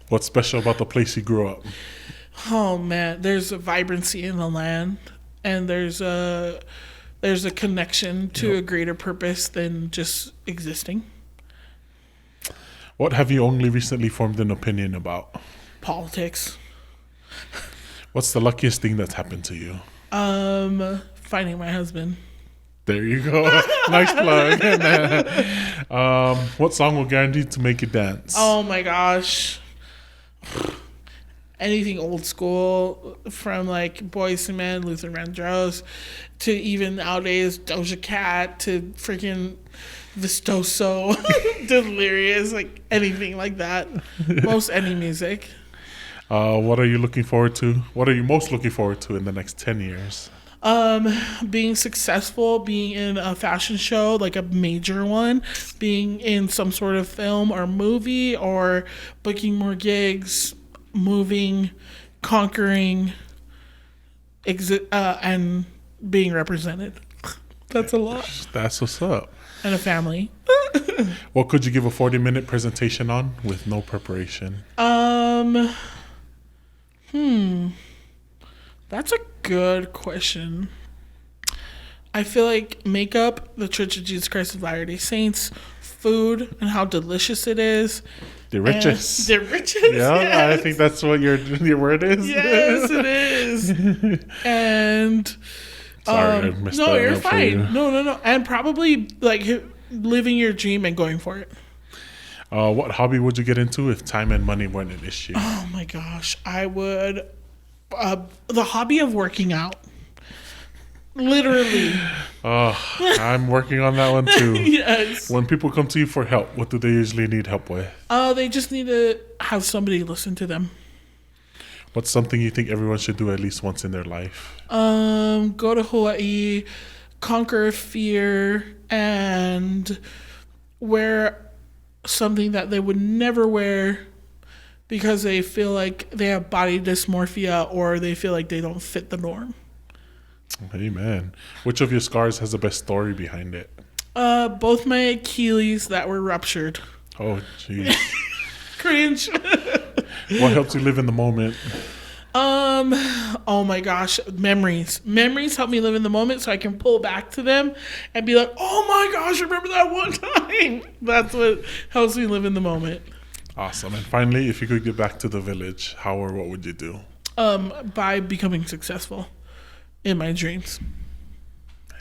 What's special about the place you grew up? Oh man, there's a vibrancy in the land, and there's a connection to a greater purpose than just existing. What have you only recently formed an opinion about? Politics. What's the luckiest thing that's happened to you? Finding my husband. There you go. Nice plug. What song will guarantee to make you dance? Oh my gosh. Anything old school, from like Boyz II Men, Luther Vandross, to even nowadays Doja Cat, to freaking Vistoso, Delirious, like anything like that. Most any music. What are you looking forward to? What are you most looking forward to in the next 10 years? Being successful, being in a fashion show, like a major one, being in some sort of film or movie, or booking more gigs, moving, conquering, and being represented. That's a lot. That's what's up. And a family. What could you give a 40-minute presentation on with no preparation? That's a good question. I feel like makeup, the Church of Jesus Christ of Latter-day Saints, food, and how delicious it is. Delicious. Delicious. Yeah, Yes. I think that's what your word is. Yes, it is. And Sorry, I missed no, that you're note for you. fine. No. And probably like living your dream and going for it. What hobby would you get into if time and money weren't an issue? Oh my gosh, I would. The hobby of working out. Literally. I'm working on that one too. Yes. When people come to you for help, what do they usually need help with? They just need to have somebody listen to them. What's something you think everyone should do at least once in their life? Go to Hawaii, conquer fear, and wear something that they would never wear because they feel like they have body dysmorphia or they feel like they don't fit the norm. Amen. Which of your scars has the best story behind it? Both my Achilles that were ruptured. Oh, jeez. Cringe. What helps you live in the moment? Oh my gosh, memories. Memories help me live in the moment so I can pull back to them and be like, oh my gosh, remember that one time? That's what helps me live in the moment. Awesome. And finally, if you could get back to the village, how or what would you do? By becoming successful in my dreams.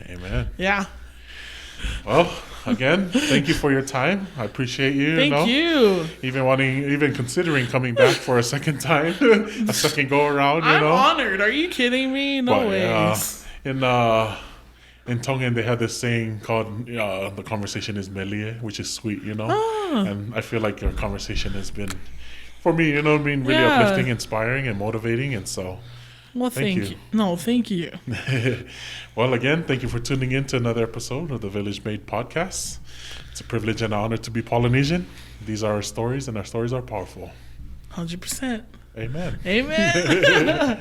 Amen. Yeah. Well, again, thank you for your time. I appreciate you. Thank you. Even considering coming back for a second time, a second go around. I'm honored. Are you kidding me? No ways. In Tongan, they have this saying called "the conversation is melie," which is sweet, And I feel like your conversation has been, for me, really uplifting, inspiring, and motivating, and so. Well, thank you. No, thank you. Well, again, thank you for tuning in to another episode of the Village Made Podcast. It's a privilege and an honor to be Polynesian. These are our stories, and our stories are powerful. 100%. Amen. Amen.